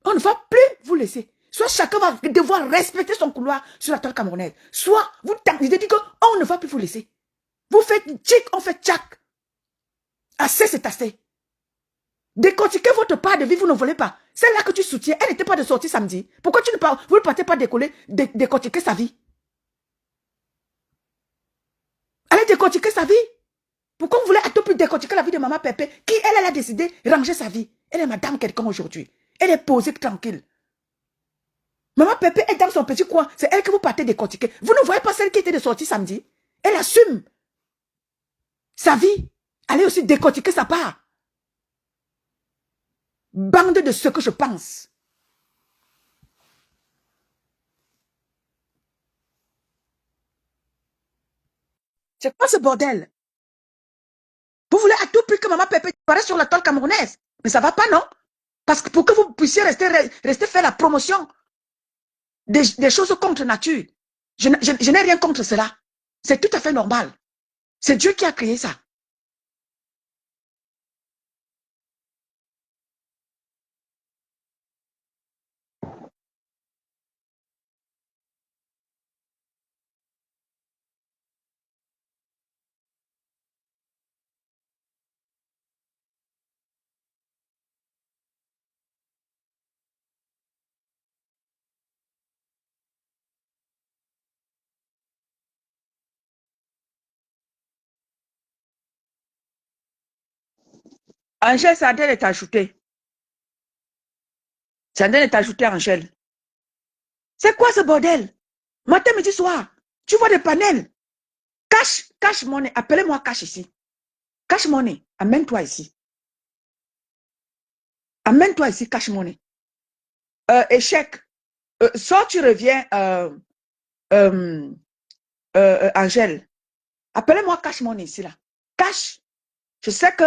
On ne va plus vous laisser. Soit chacun va devoir respecter son couloir sur la toile camerounaise. Soit vous décidez qu'on ne va plus vous laisser. Vous faites tchic, on fait tchac. Assez, c'est assez. Décortiquez votre part de vie, vous ne voulez pas. Celle-là que tu soutiens, elle n'était pas de sortie samedi. Pourquoi vous ne partez pas décortiquer sa vie? Allez décortiquer sa vie. Pourquoi vous voulez à tout plus décortiquer la vie de maman Pépé qui, elle a décidé de ranger sa vie? Elle est madame quelqu'un aujourd'hui. Elle est posée tranquille. Maman Pépé est dans son petit coin. C'est elle que vous partez décortiquer. Vous ne voyez pas celle qui était de sortie samedi? Elle assume sa vie. Allez aussi décortiquer sa part. Bande de ce que je pense. C'est quoi ce bordel? Vous voulez à tout prix que maman Pépé paraisse sur la toile camerounaise. Mais ça ne va pas, non? Parce que pour que vous puissiez rester faire la promotion des choses contre nature. Je n'ai rien contre cela. C'est tout à fait normal. C'est Dieu qui a créé ça. Angèle, Sardelle est ajoutée. Sardelle est ajoutée, Angèle. C'est quoi ce bordel? Matin, midi, soir. Tu vois des panels. Cash money. Appelez-moi Cash ici. Cash money. Amène-toi ici. Amène-toi ici, Cash money. Échec. Soit tu reviens, Angèle. Appelez-moi Cash money ici, là. Cash. Je sais que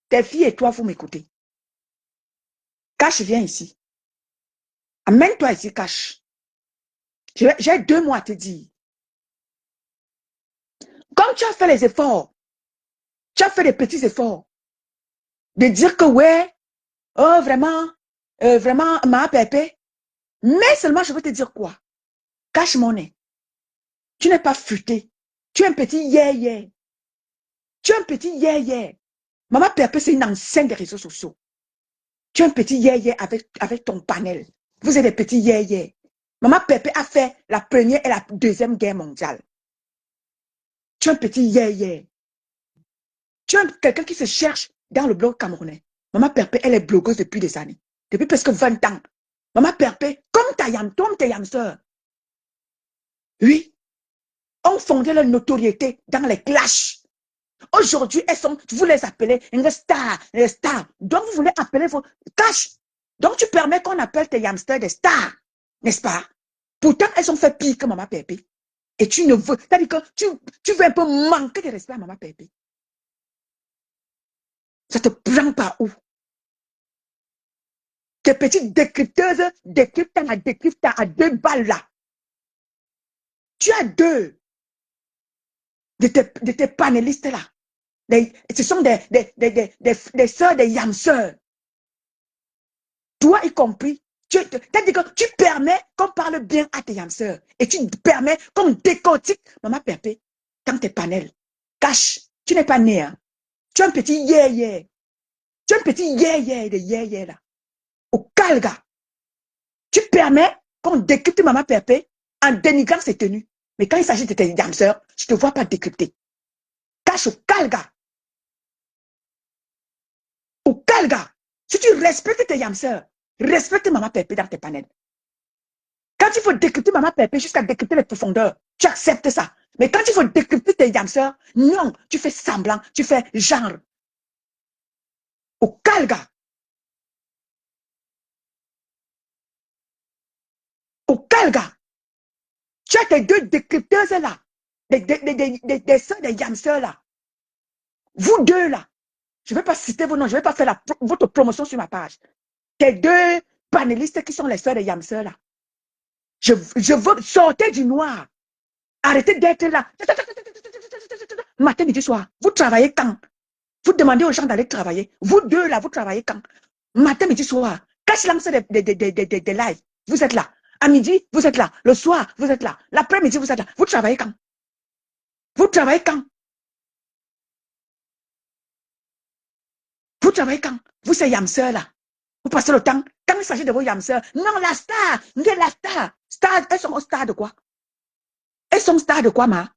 tes filles et toi, vous m'écoutez. Cash, viens ici. Amène-toi ici, cache. J'ai 2 mots à te dire. Comme tu as fait les efforts, tu as fait des petits efforts, de dire que ouais, oh vraiment, ma pépé. Mais seulement, je veux te dire quoi? Cache mon nez. Tu n'es pas futé. Tu es un petit yeah-yeah. Tu es un petit yeah-yeah. Maman Pépé, c'est une ancienne des réseaux sociaux. Tu es un petit yeah-yeah avec ton panel. Vous êtes des petits yeah-yeah. Maman Pépé a fait la première et la deuxième guerre mondiale. Tu es un petit yeah-yeah. Tu es quelqu'un qui se cherche dans le blog camerounais. Maman Pépé, elle est blogueuse depuis des années. Depuis presque 20 ans. Maman Pépé, comme tes yamseurs. Oui, ont fondé leur notoriété dans les clashs. Aujourd'hui, vous les appelez une star, les stars. Donc, vous voulez appeler vos cash. Donc, tu permets qu'on appelle tes hamsters des stars, n'est-ce pas? Pourtant, elles ont fait pire que Maman Pépé. Et tu ne veux, c'est-à-dire que tu veux un peu manquer de respect à Maman Pépé. Ça te prend par où? Tes petites décrypteuses décryptent à 2 balles là. Tu as 2 de tes panélistes là. Ce sont des sœurs, des yamseurs. Toi y compris. C'est-à-dire que tu permets qu'on parle bien à tes yamseurs. Et tu permets qu'on décortique Maman Pépé dans tes panels. Cache, tu n'es pas né. Hein? Tu es un petit yeah-yeah. Tu es un petit yeah-yeah de yeah-yeah là. Au calga. Tu permets qu'on décrypte Maman Pépé en dénigrant ses tenues. Mais quand il s'agit de tes yamseurs, je ne te vois pas décrypter. Cache au calga. Au calga. Si tu respectes tes yamseurs, respecte Maman Pépé dans tes panels. Quand il faut décrypter Maman Pépé jusqu'à décrypter les profondeurs, tu acceptes ça. Mais quand il faut décrypter tes yamseurs, non, tu fais semblant, tu fais genre. Au calga. Au calga. Tu as tes 2 décrypteuses là. Des soeurs, des yamseurs là. Vous 2 là. Je ne vais pas citer vos noms, je ne vais pas faire votre promotion sur ma page. Tes 2 panélistes qui sont les soeurs des yamseurs là. Je veux sortir du noir. Arrêtez d'être là. Matin, midi, soir. Vous travaillez quand? Vous demandez aux gens d'aller travailler. Vous 2 là, vous travaillez quand? Matin, midi, soir. Quand je lance des lives, vous êtes là. À midi, vous êtes là. Le soir, vous êtes là. L'après-midi, vous êtes là. Vous travaillez quand? Vous travaillez quand? Vous travaillez quand? Vous, c'est yamseurs là. Vous passez le temps. Quand il s'agit de vos yamseurs, non, la star, la star. Star, elles sont stars de quoi? Elles sont stars de quoi, ma?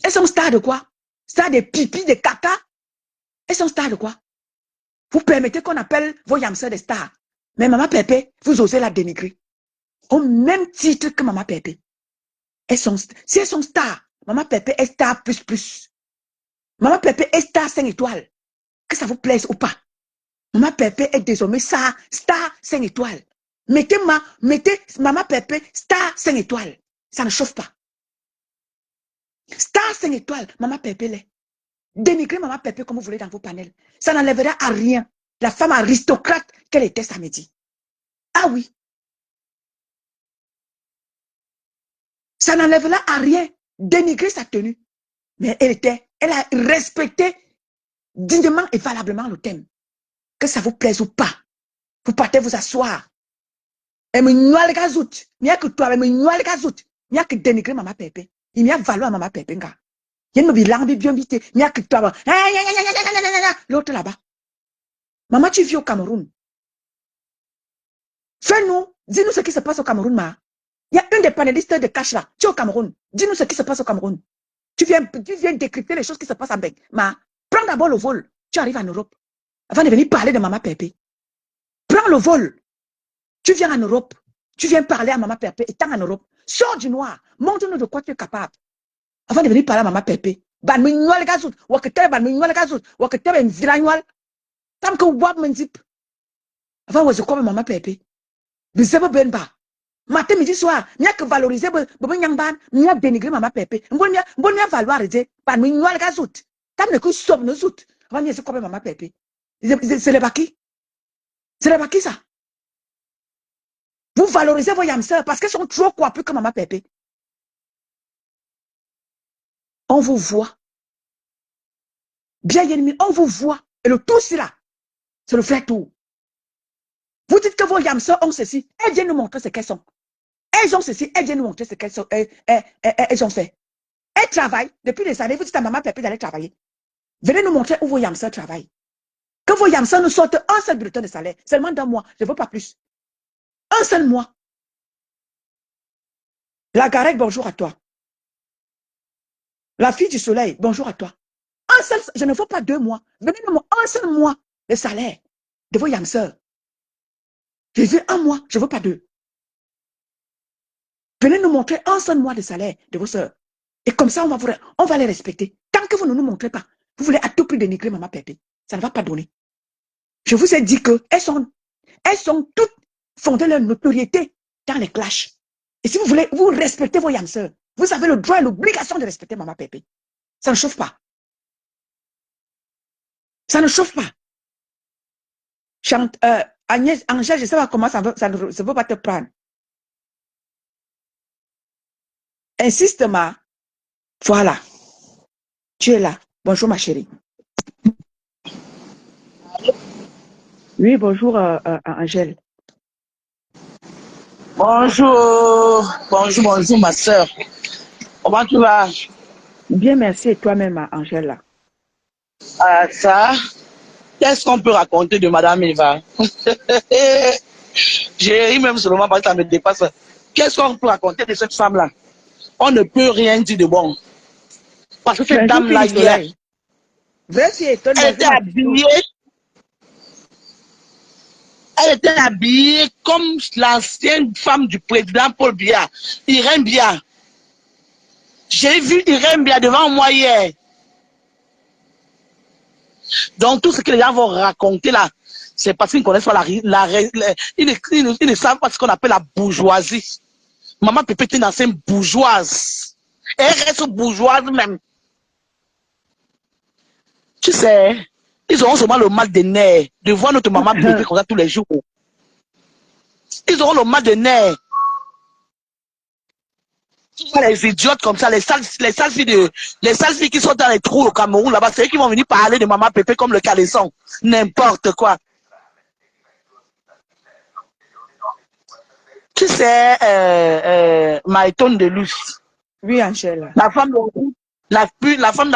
Elles sont stars de quoi? Stars de pipi, de caca? Elles sont stars de quoi? Vous permettez qu'on appelle vos yamseurs des stars. Mais Maman Pépé, vous osez la dénigrer. Au même titre que Maman Pépé. Si elles sont stars, Maman Pépé est star plus. Maman Pépé est star 5 étoiles. Que ça vous plaise ou pas. Maman Pépé est désormais star 5 étoiles. Mettez Maman Pépé star 5 étoiles. Ça ne chauffe pas. Star 5 étoiles, Maman Pépé l'est. Dénigrez Maman Pépé comme vous voulez dans vos panels. Ça n'enlèvera à rien la femme aristocrate qu'elle était samedi. Ah oui. Ça n'enlèvera à rien dénigrer sa tenue. Mais elle a respecté dignement et valablement le thème. Que ça vous plaise ou pas. Vous partez vous asseoir. Et me noie le gazout. Il n'y a que toi, me noie le gazout. Il n'y a que dénigrer Maman Pépé. Il n'y a valoir Maman Pépé. Il y a une bilan bien vite. Il n'y a que toi. L'autre là-bas. Maman, tu vis au Cameroun. Fais-nous, dis-nous ce qui se passe au Cameroun, ma. Il y a une des panélistes de Cash là. Tu es au Cameroun. Dis-nous ce qui se passe au Cameroun. Tu viens décrypter les choses qui se passent en Bec. Ma, prends d'abord le vol. Tu arrives en Europe. Avant de venir parler de Maman Pépé. Prends le vol. Tu viens en Europe. Tu viens parler à Maman Pépé. Étant en Europe. Sors du noir. Montre-nous de quoi tu es capable. Avant de venir parler à Maman Pépé. Ban me noie le gazout. Wakete ban me noie le gazout. Wakete ben vilanoal. Tam que wab men zip. Avant was comme Maman Pépé. Bizebo ben ba. Matin, midi, soir, il n'y a que valoriser, il y a dénigrer Maman Pépé. Il y a valoir, il y a gazout. Tam ne que somme nos zout. Avant, il y a comme Maman Pépé. C'est les baki. C'est les baki, ça. Vous valorisez vos yamseurs parce qu'elles sont trop coiffées comme Maman Pépé. On vous voit. Bien ennemi, on vous voit. Et le tout, c'est là. C'est le vrai tout. Vous dites que vos yamseurs ont ceci. Elles viennent nous montrer ce qu'elles sont. Elles ont ceci. Elles viennent nous montrer ce qu'elles sont. Elles ont fait. Elles travaillent depuis des années. Vous dites à Maman Pépé d'aller travailler. Venez nous montrer où vos yamseurs travaillent. Que vos yamseurs nous sortent un seul bulletin de salaire. Seulement d'un mois. Je ne veux pas plus. Un seul mois. La Garec, bonjour à toi. La fille du soleil, bonjour à toi. Un seul, je ne veux pas 2 mois. Venez nous montrer un seul mois de salaire de vos yamseurs. Je veux 1 mois, je ne veux pas 2. Venez nous montrer un seul mois de salaire de vos soeurs. Et comme ça, on va les respecter. Tant que vous ne nous montrez pas, vous voulez à tout prix dénigrer Maman Pépé. Ça ne va pas donner. Je vous ai dit qu'elles sont toutes fondées leur notoriété dans les clashs. Et si vous voulez, vous respectez vos yamseurs. Vous avez le droit et l'obligation de respecter Maman Pépé. Ça ne chauffe pas. Ça ne chauffe pas. Agnès, Angèle, je ne sais pas comment ça ne veut pas te prendre. Insiste, ma. Voilà. Tu es là. Bonjour, ma chérie. Oui, bonjour, Angèle. Bonjour, bonjour ma soeur. Comment tu vas? Bien, merci. Et toi-même, Angèle. Ça, qu'est-ce qu'on peut raconter de Madame Eva? J'ai ri même seulement parce que ça me dépasse. Qu'est-ce qu'on peut raconter de cette femme-là? On ne peut rien dire de bon. Parce que cette dame-là, hier, elle était habillée. Elle était habillée comme l'ancienne femme du président Paul Biya, Irène Biya. J'ai vu Irène Biya devant moi hier. Donc tout ce que les gens vont raconter là, c'est parce qu'ils ne connaissent pas ils ne savent pas ce qu'on appelle la bourgeoisie. Maman Pépé est une ancienne bourgeoise. Et elle reste bourgeoise même. Tu sais, ils auront seulement le mal de nerfs de voir notre maman Pépé comme ça tous les jours. Ils auront le mal de nerfs. Les idiotes comme ça, les sales filles qui sont dans les trous au Cameroun là-bas, c'est eux qui vont venir parler de Maman Pépé comme le caleçon. N'importe quoi. Tu sais, Maïton de Luce. Oui, Angèle. La femme la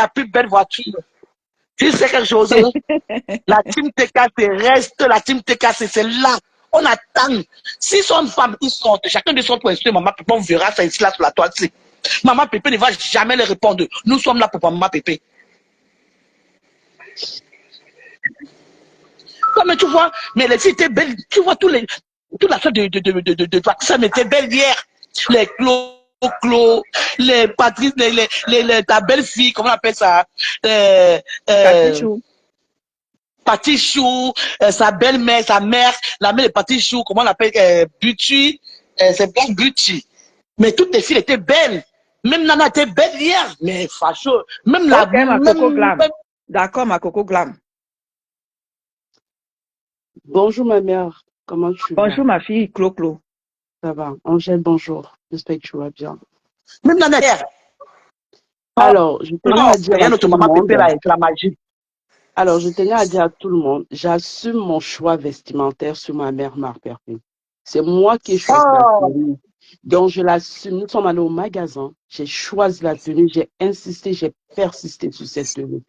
plus belle voiture. Tu sais quelque chose? La team TK reste, la team TK c'est là. On attend. S'ils sont une femme, ils sortent. Chacun de son point de vue, Maman Pépé, on verra ça ici là sur la toile. Maman Pépé ne va jamais les répondre. Nous sommes là pour Maman Pépé. Non, mais tu vois, mais les filles étaient belles. Tu vois, toute la sorte de ça m'était belle hier. Les Clo, les Patrice, ta belle-fille, comment on appelle ça? Patichou, sa belle-mère, sa mère, la mère de Patichou, comment on l'appelle? Buti, c'est bien Buti. Mais toutes les filles étaient belles. Même Nana était belle hier. Mais facho, même la... Okay, ma Coco Glam. D'accord, ma Coco Glam. Bonjour ma mère, comment tu vas? Bonjour ma fille, Clo. Ça va. Angèle, bonjour. J'espère que tu vas bien. Même Nana hier. Alors, je tenais à dire à tout le monde. Pépé, là, la magie. Alors, je tenais à dire à tout le monde, j'assume mon choix vestimentaire sur ma mère Marc-Perpé. C'est moi qui ai choisi la tenue. Donc, je l'assume. Nous sommes allés au magasin. J'ai choisi la tenue. J'ai insisté, j'ai persisté sur cette tenue.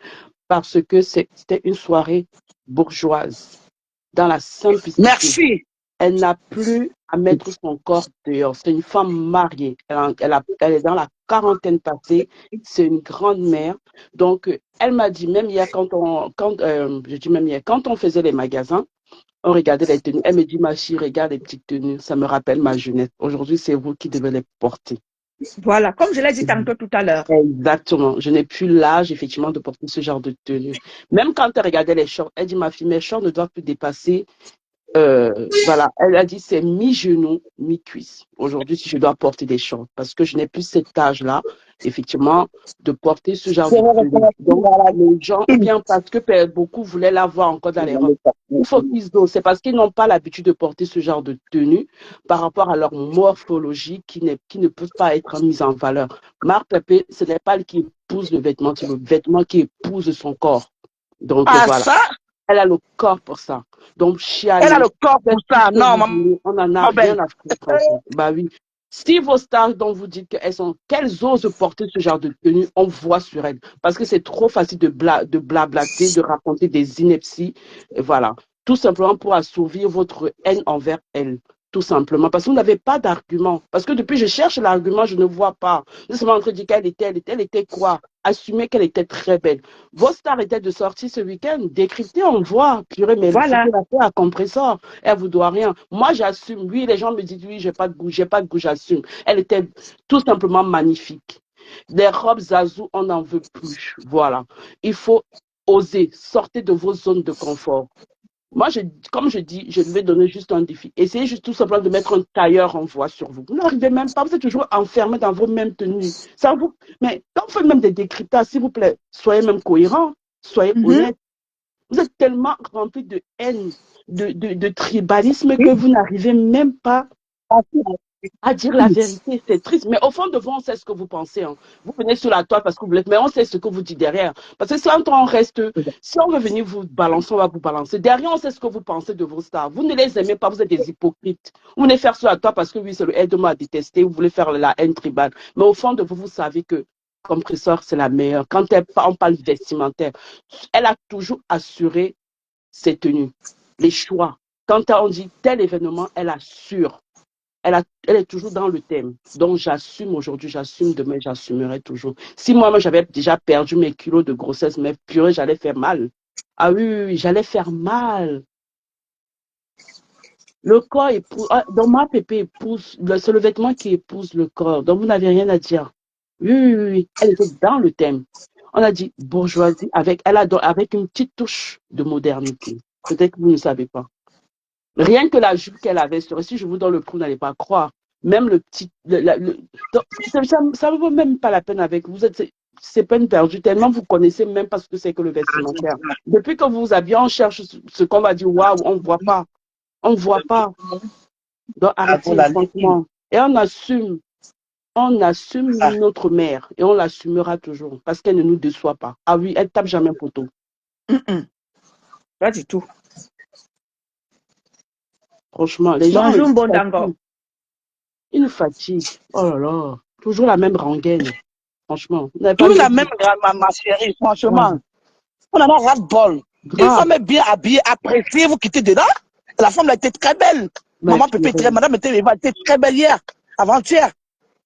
Parce que c'était une soirée bourgeoise. Dans la simplicité. Merci. Elle n'a plus à mettre son corps dehors. C'est une femme mariée. Elle est dans la quarantaine passée. C'est une grande mère. Donc, elle m'a dit, même hier, quand on faisait les magasins, on regardait les tenues. Elle me dit, ma chérie, regarde les petites tenues. Ça me rappelle ma jeunesse. Aujourd'hui, c'est vous qui devez les porter. Voilà, comme je l'ai dit tantôt tout à l'heure. Exactement. Je n'ai plus l'âge, effectivement, de porter ce genre de tenue. Même quand elle regardait les shorts, elle dit, ma fille, mes shorts ne doivent plus dépasser. Voilà, elle a dit c'est mi-genou, mi-cuisse. Aujourd'hui, si je dois porter des shorts, parce que je n'ai plus cet âge-là, effectivement, de porter ce genre de tenue. Donc, les gens, bien parce que beaucoup voulaient la voir encore dans les robes. Ou focus d'eau, c'est parce qu'ils n'ont pas l'habitude de porter ce genre de tenue par rapport à leur morphologie qui ne peuvent pas être mis en valeur. Marc Pépé, ce n'est pas elle qui épouse le vêtement, c'est le vêtement qui épouse son corps. Donc Ah, voilà, ça, elle a le corps pour ça. Donc elle a chialer, le corps pour faites tout ça. ce que Non, vous maman, voulez, on n'en a belle. rien à foutre en fait. Bah oui. Si vos stars dont vous dites qu'elles osent porter ce genre de tenue, on voit sur elles. Parce que c'est trop facile de blablater, de raconter des inepties. Et voilà. Tout simplement pour assouvir votre haine envers elles. Tout simplement. Parce que vous n'avez pas d'argument. Parce que depuis, je cherche l'argument, je ne vois pas. Je suis seulement en train de dire elle était quoi? Assumer qu'elle était très belle. Vos stars étaient de sortie ce week-end. Décryptez, on voit. Purée, mais Voilà. c'était la paix à compressor. Elle vous doit rien. Moi, j'assume. Oui, les gens me disent, oui, j'ai pas de goût, j'assume. Elle était tout simplement magnifique. Les robes Zazou, on n'en veut plus. Voilà. Il faut oser. Sortez de vos zones de confort. Moi, comme je dis, je vais donner juste un défi. Essayez juste tout simplement de mettre un tailleur en voie sur vous. Vous n'arrivez même pas, vous êtes toujours enfermé dans vos mêmes tenues. Ça vous... Mais quand vous faites même des décryptages, s'il vous plaît, soyez même cohérents, soyez honnêtes. Vous êtes tellement rempli de haine, de tribalisme que vous n'arrivez même pas à dire la vérité. C'est triste. Mais au fond de vous, on sait ce que vous pensez. Hein. Vous venez sur la toile parce que vous voulez, mais on sait ce que vous dites derrière. Parce que si on reste, si on veut venir vous balancer, on va vous balancer. Derrière, on sait ce que vous pensez de vos stars. Vous ne les aimez pas, vous êtes des hypocrites. Vous venez faire sur la toile parce que oui, c'est le aide-moi à détester, vous voulez faire la haine tribale. Mais au fond de vous, vous savez que Compressor, c'est la meilleure. Quand on parle vestimentaire, elle a toujours assuré ses tenues, les choix. Quand on dit tel événement, elle assure. Elle est toujours dans le thème. Donc, j'assume aujourd'hui, j'assume demain, j'assumerai toujours. Si moi j'avais déjà perdu mes kilos de grossesse, mais purée, j'allais faire mal. Ah oui, oui, oui, j'allais faire mal. Le corps épouse, donc ma pépé épouse, c'est le vêtement qui épouse le corps. Donc, vous n'avez rien à dire. Oui, oui, oui, oui. Elle était dans le thème. On a dit bourgeoisie avec une petite touche de modernité. Peut-être que vous ne savez pas. Rien que la jupe qu'elle avait sur, si je vous donne le prix, vous n'allez pas croire. Même le petit, ça ne vaut même pas la peine avec vous. C'est peine perdue, tellement vous connaissez même pas ce que c'est que le vestimentaire. Depuis que vous vous habillez, on cherche ce qu'on va dire, waouh, on ne voit pas. On ne voit pas. Donc arrêtez, franchement. Et on assume notre mère et on l'assumera toujours parce qu'elle ne nous déçoit pas. Ah oui, elle tape jamais poteau. Pas du tout. Franchement, les gens. Bonjour, bon dango. Ils nous fatiguent. Oh là là. Toujours la même rengaine. Franchement. Toujours la même, ma chérie, franchement. On en a ras-le-bol. Une femme est bien habillée, appréciée, vous quittez dedans. La femme a été très belle. Madame était très belle hier, avant-hier.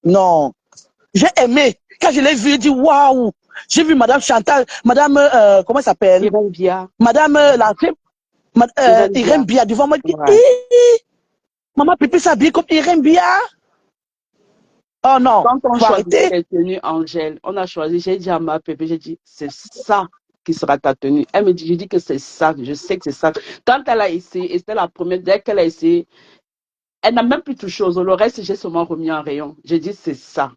Non. J'ai aimé. Quand je l'ai vue, j'ai dit waouh. J'ai vu Madame Chantal, Madame, comment elle s'appelle? Irène Bia. Madame, Irène Bia devant moi. Maman Pépé s'habille comme Irène Bia. Oh non. Quand on choisit les tenues Angèle, on a choisi, j'ai dit à ma Pépé, j'ai dit, c'est ça qui sera ta tenue. Elle me dit, j'ai dit que c'est ça, je sais que c'est ça. Quand elle a essayé, et c'était la première, dès qu'elle a essayé, elle n'a même plus touché aux autres. Le reste, j'ai seulement remis en rayon. J'ai dit, c'est ça.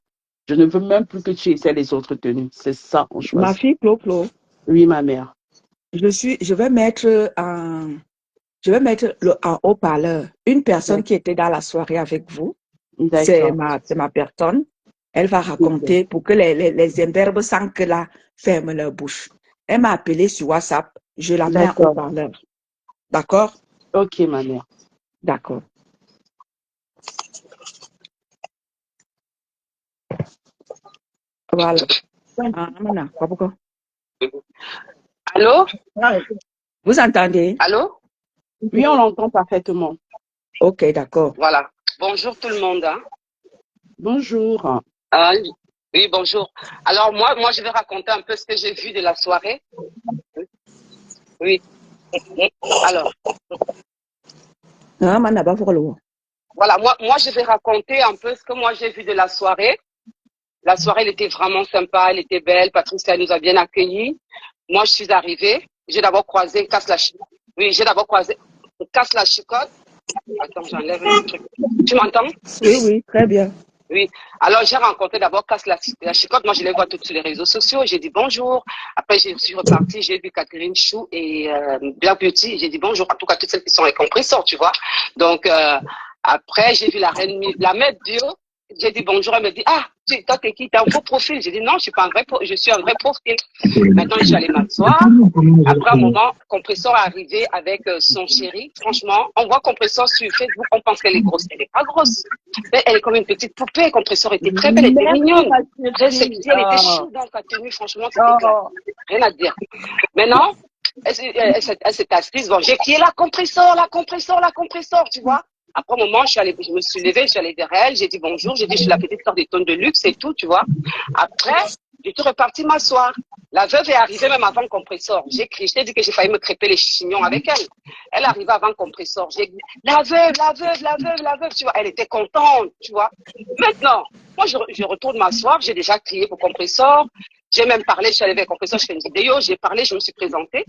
Je ne veux même plus que tu essaies les autres tenues. C'est ça, on choisit. Ma fille, Clo. Oui, ma mère. Je vais mettre en haut-parleur une personne qui était dans la soirée avec vous. C'est ma personne. Elle va raconter pour que les imberbes sentent que là, ferment leur bouche. Elle m'a appelé sur WhatsApp. Je la mets en haut-parleur. D'accord? Ok, ma mère. D'accord. Voilà. Allô? Vous entendez? Allô? Oui, on l'entend parfaitement. Ok, d'accord. Voilà. Bonjour tout le monde. Hein. Bonjour. Oui, bonjour. Alors, moi, je vais raconter un peu ce que j'ai vu de la soirée. Oui. Alors. Voilà, moi, je vais raconter un peu ce que moi j'ai vu de la soirée. La soirée, elle était vraiment sympa, elle était belle. Patricia nous a bien accueillis. Moi, je suis arrivée. J'ai d'abord croisé Casse la Chicotte. Oui, j'ai d'abord croisé Casse la Chicotte. Attends, j'enlève le truc. Tu m'entends? Oui, très bien. Oui. Alors, j'ai rencontré d'abord Casse la Chicotte. Moi, je les vois toutes sur les réseaux sociaux. J'ai dit bonjour. Après, je suis repartie. J'ai vu Catherine Chou et Black Beauty. J'ai dit bonjour à tout cas toutes celles qui sont les compresseurs, tu vois. Donc, après, j'ai vu la mère Dio. J'ai dit bonjour. Elle me dit, ah, toi, t'es qui? T'es un faux profil. J'ai dit non, je suis pas un vrai je suis un vrai profil. Maintenant, je suis allée m'asseoir. Après un moment, Compresseur est arrivé avec son chéri. Franchement, on voit Compresseur sur Facebook, on pense qu'elle est grosse. Elle n'est pas grosse. Mais elle est comme une petite poupée. Compresseur était très belle, elle était Merci, mignonne. ma Très chérie. sexy, elle était chou dans sa tenue. Franchement, c'était classe. Rien à dire. Maintenant, elle s'est assise. Bon, j'ai crié la Compresseur, la Compresseur, la Compresseur, tu vois. Après un moment, je me suis levée, je suis allée vers elle, j'ai dit bonjour, j'ai dit je suis la petite sœur des tonnes de luxe et tout, tu vois. Après, je suis repartie m'asseoir. La veuve est arrivée même avant Compresseur. J'ai crié, je t'ai dit que j'ai failli me crêper les chignons avec elle. Elle arrivait avant Compresseur. J'ai dit, la veuve, la veuve, la veuve, la veuve, tu vois. Elle était contente, tu vois. Maintenant, moi, je retourne m'asseoir, j'ai déjà crié pour Compresseur. J'ai même parlé, je suis allée vers Compresseur, je fais une vidéo, j'ai parlé, je me suis présentée.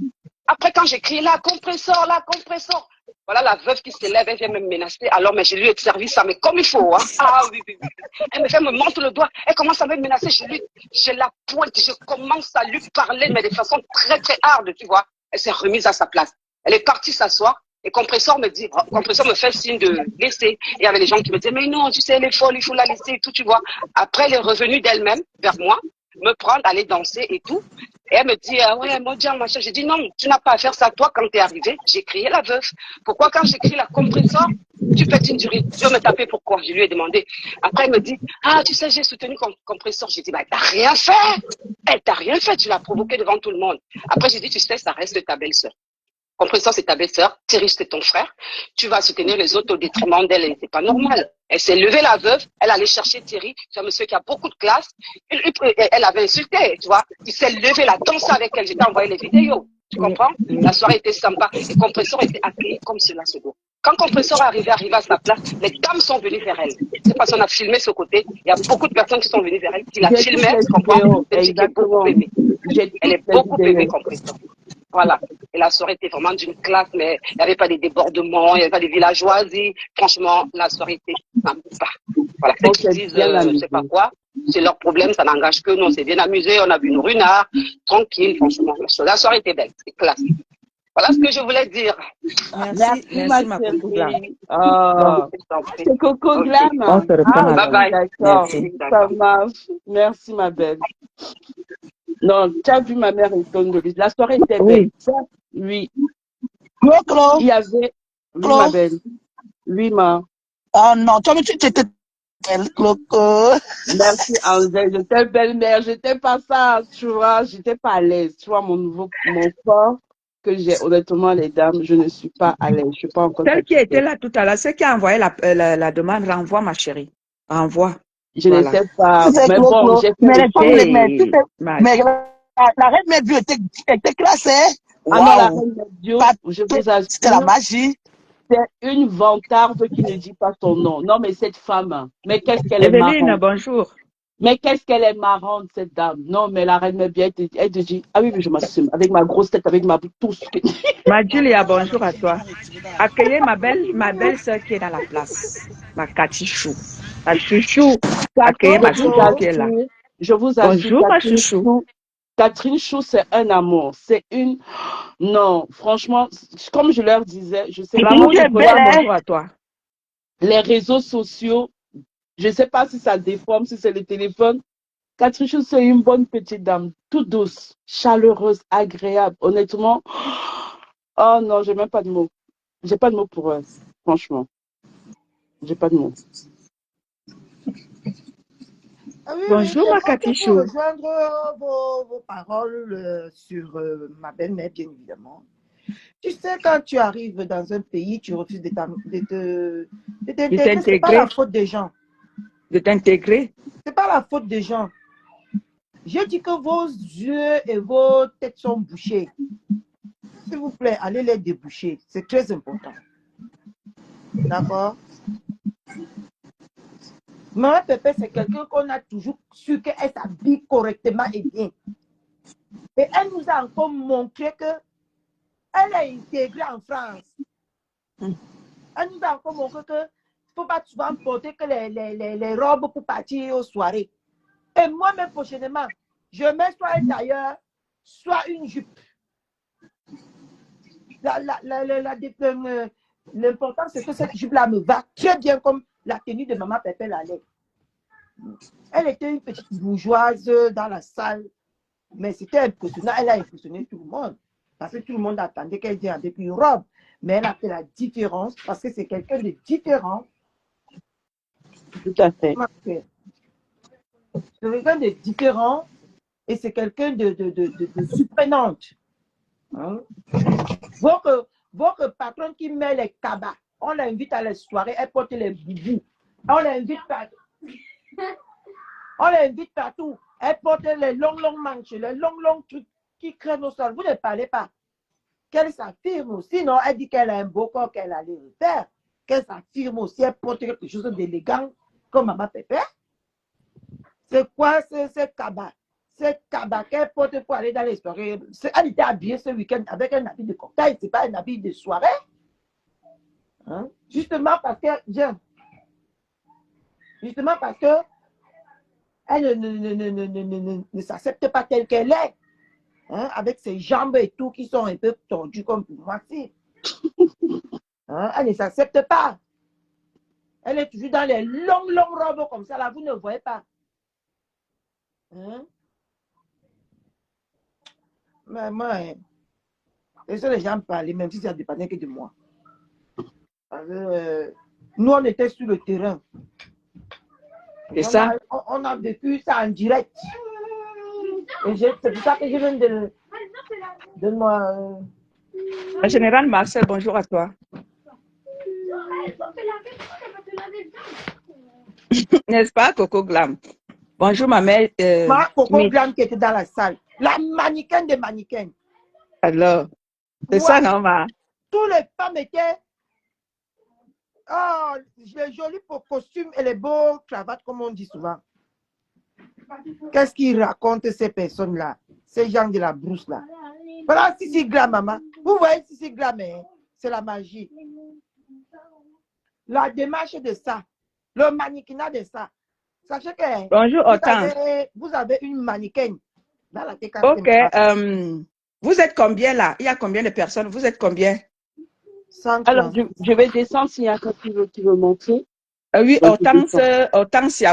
Après, quand j'ai crié la Compresseur, voilà la veuve qui se lève, elle vient me menacer. Alors, mais je lui ai servi ça, mais comme il faut. Hein. Ah oui, oui, oui. Elle me fait me montre le doigt. Elle commence à me menacer. Je la pointe. Je commence à lui parler, mais de façon très, très hard, tu vois. Elle s'est remise à sa place. Elle est partie s'asseoir. Et Compresseur me fait signe de laisser. Et il y avait des gens qui me disaient, mais non, tu sais, elle est folle, il faut la laisser et tout, tu vois. Après, elle est revenue d'elle-même vers moi, me prendre, aller danser et tout. Et elle me dit, ouais, mon Dieu, machin. J'ai dit, non, tu n'as pas à faire ça. Toi, quand tu es arrivé, j'ai crié la veuve. Pourquoi, quand j'ai crié la Compresseur, tu fais une durée? Tu veux me taper pourquoi? Je lui ai demandé. Après, elle me dit, ah, tu sais, j'ai soutenu Compresseur. J'ai dit, bah, t'as rien fait. Elle t'a rien fait. Tu l'as provoqué devant tout le monde. Après, j'ai dit, tu sais, ça reste ta belle-sœur. Compresseur, c'est ta belle-sœur. Thierry, c'est ton frère. Tu vas soutenir les autres au détriment d'elle. C'est pas normal. Elle s'est levée, la veuve. Elle allait chercher Thierry. C'est un monsieur qui a beaucoup de classe. Elle avait insulté, tu vois. Il s'est levé, la danse avec elle. J'ai envoyé les vidéos. Tu comprends? La soirée était sympa. Et Compresseur était accueilli comme cela se doit. Quand Compresseur arrive à sa place, les dames sont venues vers elle. C'est parce qu'on a filmé ce côté. Il y a beaucoup de personnes qui sont venues vers elle, qui la J'ai toutes filmaient, les tu comprends? vidéos, Même si qui est beaucoup exactement. aimée. J'ai Elle toutes est les beaucoup aimée, vidéos. Compresseur. Voilà. Et la soirée était vraiment d'une classe, mais il n'y avait pas des débordements, il n'y avait pas des villageoises. Franchement, la soirée était sympa. Voilà. Ceux On qui s'est disent, bien je ne sais pas amusé. quoi, c'est leur problème, ça n'engage que nous. On s'est bien amusé, on a bu une runard, tranquille, franchement. La soirée était belle, c'était classe. Voilà ce que je voulais dire. Merci, Merci, ma merci, ma Coco Glam. chérie. Bon, Je t'en prie. C'est Coco Ok. on Glam. se reprend Ah Bye après. oui, bye. d'accord. Merci. Ça D'accord. marche. Merci, ma belle. Non, tu as vu ma mère étonne de lui. La soirée était belle. Oui. Ça, oui. Clo, Il y avait, oui, ma Clo. belle. Oui, ma. Ah non, tu étais belle, Cloco. Merci, Angèle. J'étais belle-mère. J'étais pas ça, tu vois. J'étais pas à l'aise. Tu vois, mon corps que j'ai, honnêtement, les dames, je ne suis pas à l'aise. Je suis pas encore Celle qui était satisfaite. là tout à l'heure, celle qui a envoyé la demande, renvoie, ma chérie. Renvoie. Je ne Voilà. sais pas. Tu sais, Mais bon, Clo. j'ai fait Mais le les femmes, tour. Hey, mais la reine mère Dieu était classée. Ah non, la Waouh. reine Nadio, Pas- je vous C'était la assure, magie. c'est une vantarde qui ne dit pas son nom. Non, mais cette femme, mais qu'est-ce qu'elle est Evelyne, marrante. bonjour. Mais qu'est-ce qu'elle est marrante, cette dame. Non, mais la reine Nadio, elle te dit, ah oui, oui, je m'assume. Avec ma grosse tête, avec ma tout ce que... Ma Julia, bonjour à toi. Accueillez ma belle sœur qui est dans la place. Ma Katichou. Ma chouchou. Accueillez Je ma vous chouchou qui est là. assure, je vous assure, Bonjour, ma chouchou. Catherine Chou, c'est un amour. C'est une... Non, franchement, comme je leur disais, je sais Tu Flamand pas, es belle, Chocolat, hein? bonjour à toi. les réseaux sociaux, je ne sais pas si ça déforme, si c'est le téléphone. Catherine Chou, c'est une bonne petite dame, toute douce, chaleureuse, agréable. Honnêtement, oh non, j'ai même pas de mots. J'ai pas de mots pour elle, franchement. J'ai pas de mots. Ah oui, oui, Bonjour, et ma moi, je peux Katichou. rejoindre vos paroles sur ma belle-mère, bien évidemment. Tu sais, quand tu arrives dans un pays, tu refuses de De t'intégrer. C'est pas la t'intégrer. faute des gens. De t'intégrer. C'est pas la faute des gens. Je dis que vos yeux et vos têtes sont bouchés. S'il vous plaît, allez les déboucher. C'est très important. D'accord? Maman Pépé, c'est quelqu'un qu'on a toujours su qu'elle s'habille correctement et bien. Et elle nous a encore montré que elle est intégrée en France. Elle nous a encore montré que faut pas souvent porter que les robes pour partir aux soirées. Et moi-même, prochainement, je mets soit un tailleur, soit une jupe. L'important, c'est que cette jupe-là me va très bien comme la tenue de maman Pépé l'allait. Elle était une petite bourgeoise dans la salle, mais c'était impressionnant. Elle a impressionné tout le monde. Parce que tout le monde attendait qu'elle vienne avec une robe. Mais elle a fait la différence parce que c'est quelqu'un de différent. Tout à fait. C'est quelqu'un de différent et c'est quelqu'un de surprenante. Hein? Votre patron qui met les cabas, on l'invite à la soirée, elle porte les boubous. On l'invite partout. On l'invite partout. Elle porte les longs manches, les longs trucs qui craignent au sol. Vous ne parlez pas. Qu'elle s'affirme aussi. Non, elle dit qu'elle a un beau corps, qu'elle allait le faire. Qu'elle s'affirme aussi. Elle porte quelque chose d'élégant comme maman Pépé. C'est quoi ce cabas? Ce cabas qu'elle porte pour aller dans les soirées. Elle était habillée ce week-end avec un habit de cocktail. Ce n'est pas un habit de soirée. Hein? Justement parce que elle ne s'accepte pas telle qu'elle est. Hein, avec ses jambes et tout qui sont un peu tordues comme pour moi. Hein, elle ne s'accepte pas. Elle est toujours dans les longues robes comme ça. Là, vous ne voyez pas. Hein? Mais moi, laissez les gens parler, même si ça ne dépendait que de moi. Nous, on était sur le terrain. C'est ça. On a vécu ça en direct. Et c'est pour ça que je viens de moi. Le général Marcel, bonjour à toi. N'est-ce pas, Coco Glam? Bonjour, ma mère. Coco Glam qui était dans la salle. La mannequin des mannequins. Alors, c'est ça, non, ma? Tous les femmes étaient. Oh, les jolis costumes et les beaux cravates, comme on dit souvent. Qu'est-ce qu'ils racontent ces personnes-là? Ces gens de la brousse-là. Voilà Sissi Glam, maman. Vous voyez Sissi Glam, hein? C'est la magie. La démarche de ça. Le mannequinat de ça. Sachez que bonjour, vous avez une mannequin dans la TK. Ok. Vous êtes combien là? Il y a combien de personnes? Vous êtes combien? Alors, je vais descendre s'il y a quelqu'un qui veut monter. Oui, Hortense, elle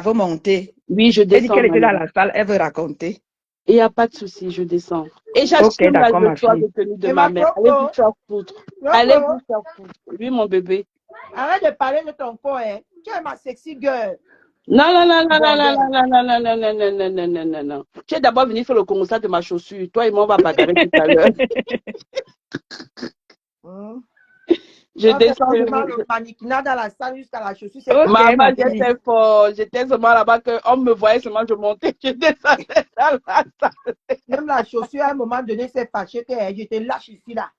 veut monter. Oui, je descends. Elle dit qu'elle était dans la salle, elle veut raconter. Il n'y a pas de souci, je descends. Et j'assume le choix de tenue de ma mère. Allez vous faire foutre. Allez vous faire foutre. Oui, mon bébé. Arrête de parler de ton corps, hein. Tu es ma sexy girl. Non. Tu es d'abord venu faire le constat de ma chaussure. Toi et moi, on va bagarrer tout à l'heure. Je descends. Le mannequinat dans la salle jusqu'à la chaussure. Maman, j'étais fort. J'étais seulement là-bas qu'on me voyait seulement, je montais. Je descendais dans la salle. Même la chaussure, à un moment donné, s'est fâchée que je te lâche ici, là.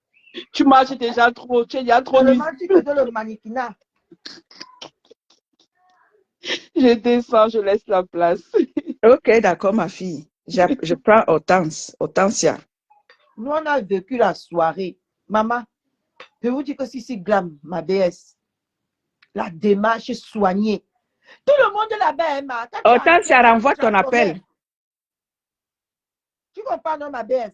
Tu marches déjà trop. Tu es déjà trop nul. Tu faisais le mannequinat. Je descends, je laisse la place. Ok, d'accord, ma fille. Je prends Hortensia. Nous, on a vécu la soirée. Maman, je vous dis que Sissi Glam, ma déesse, la démarche soignée. Tout le monde là-bas, Hortensia, renvoie ton appel. Tu comprends, non, ma déesse?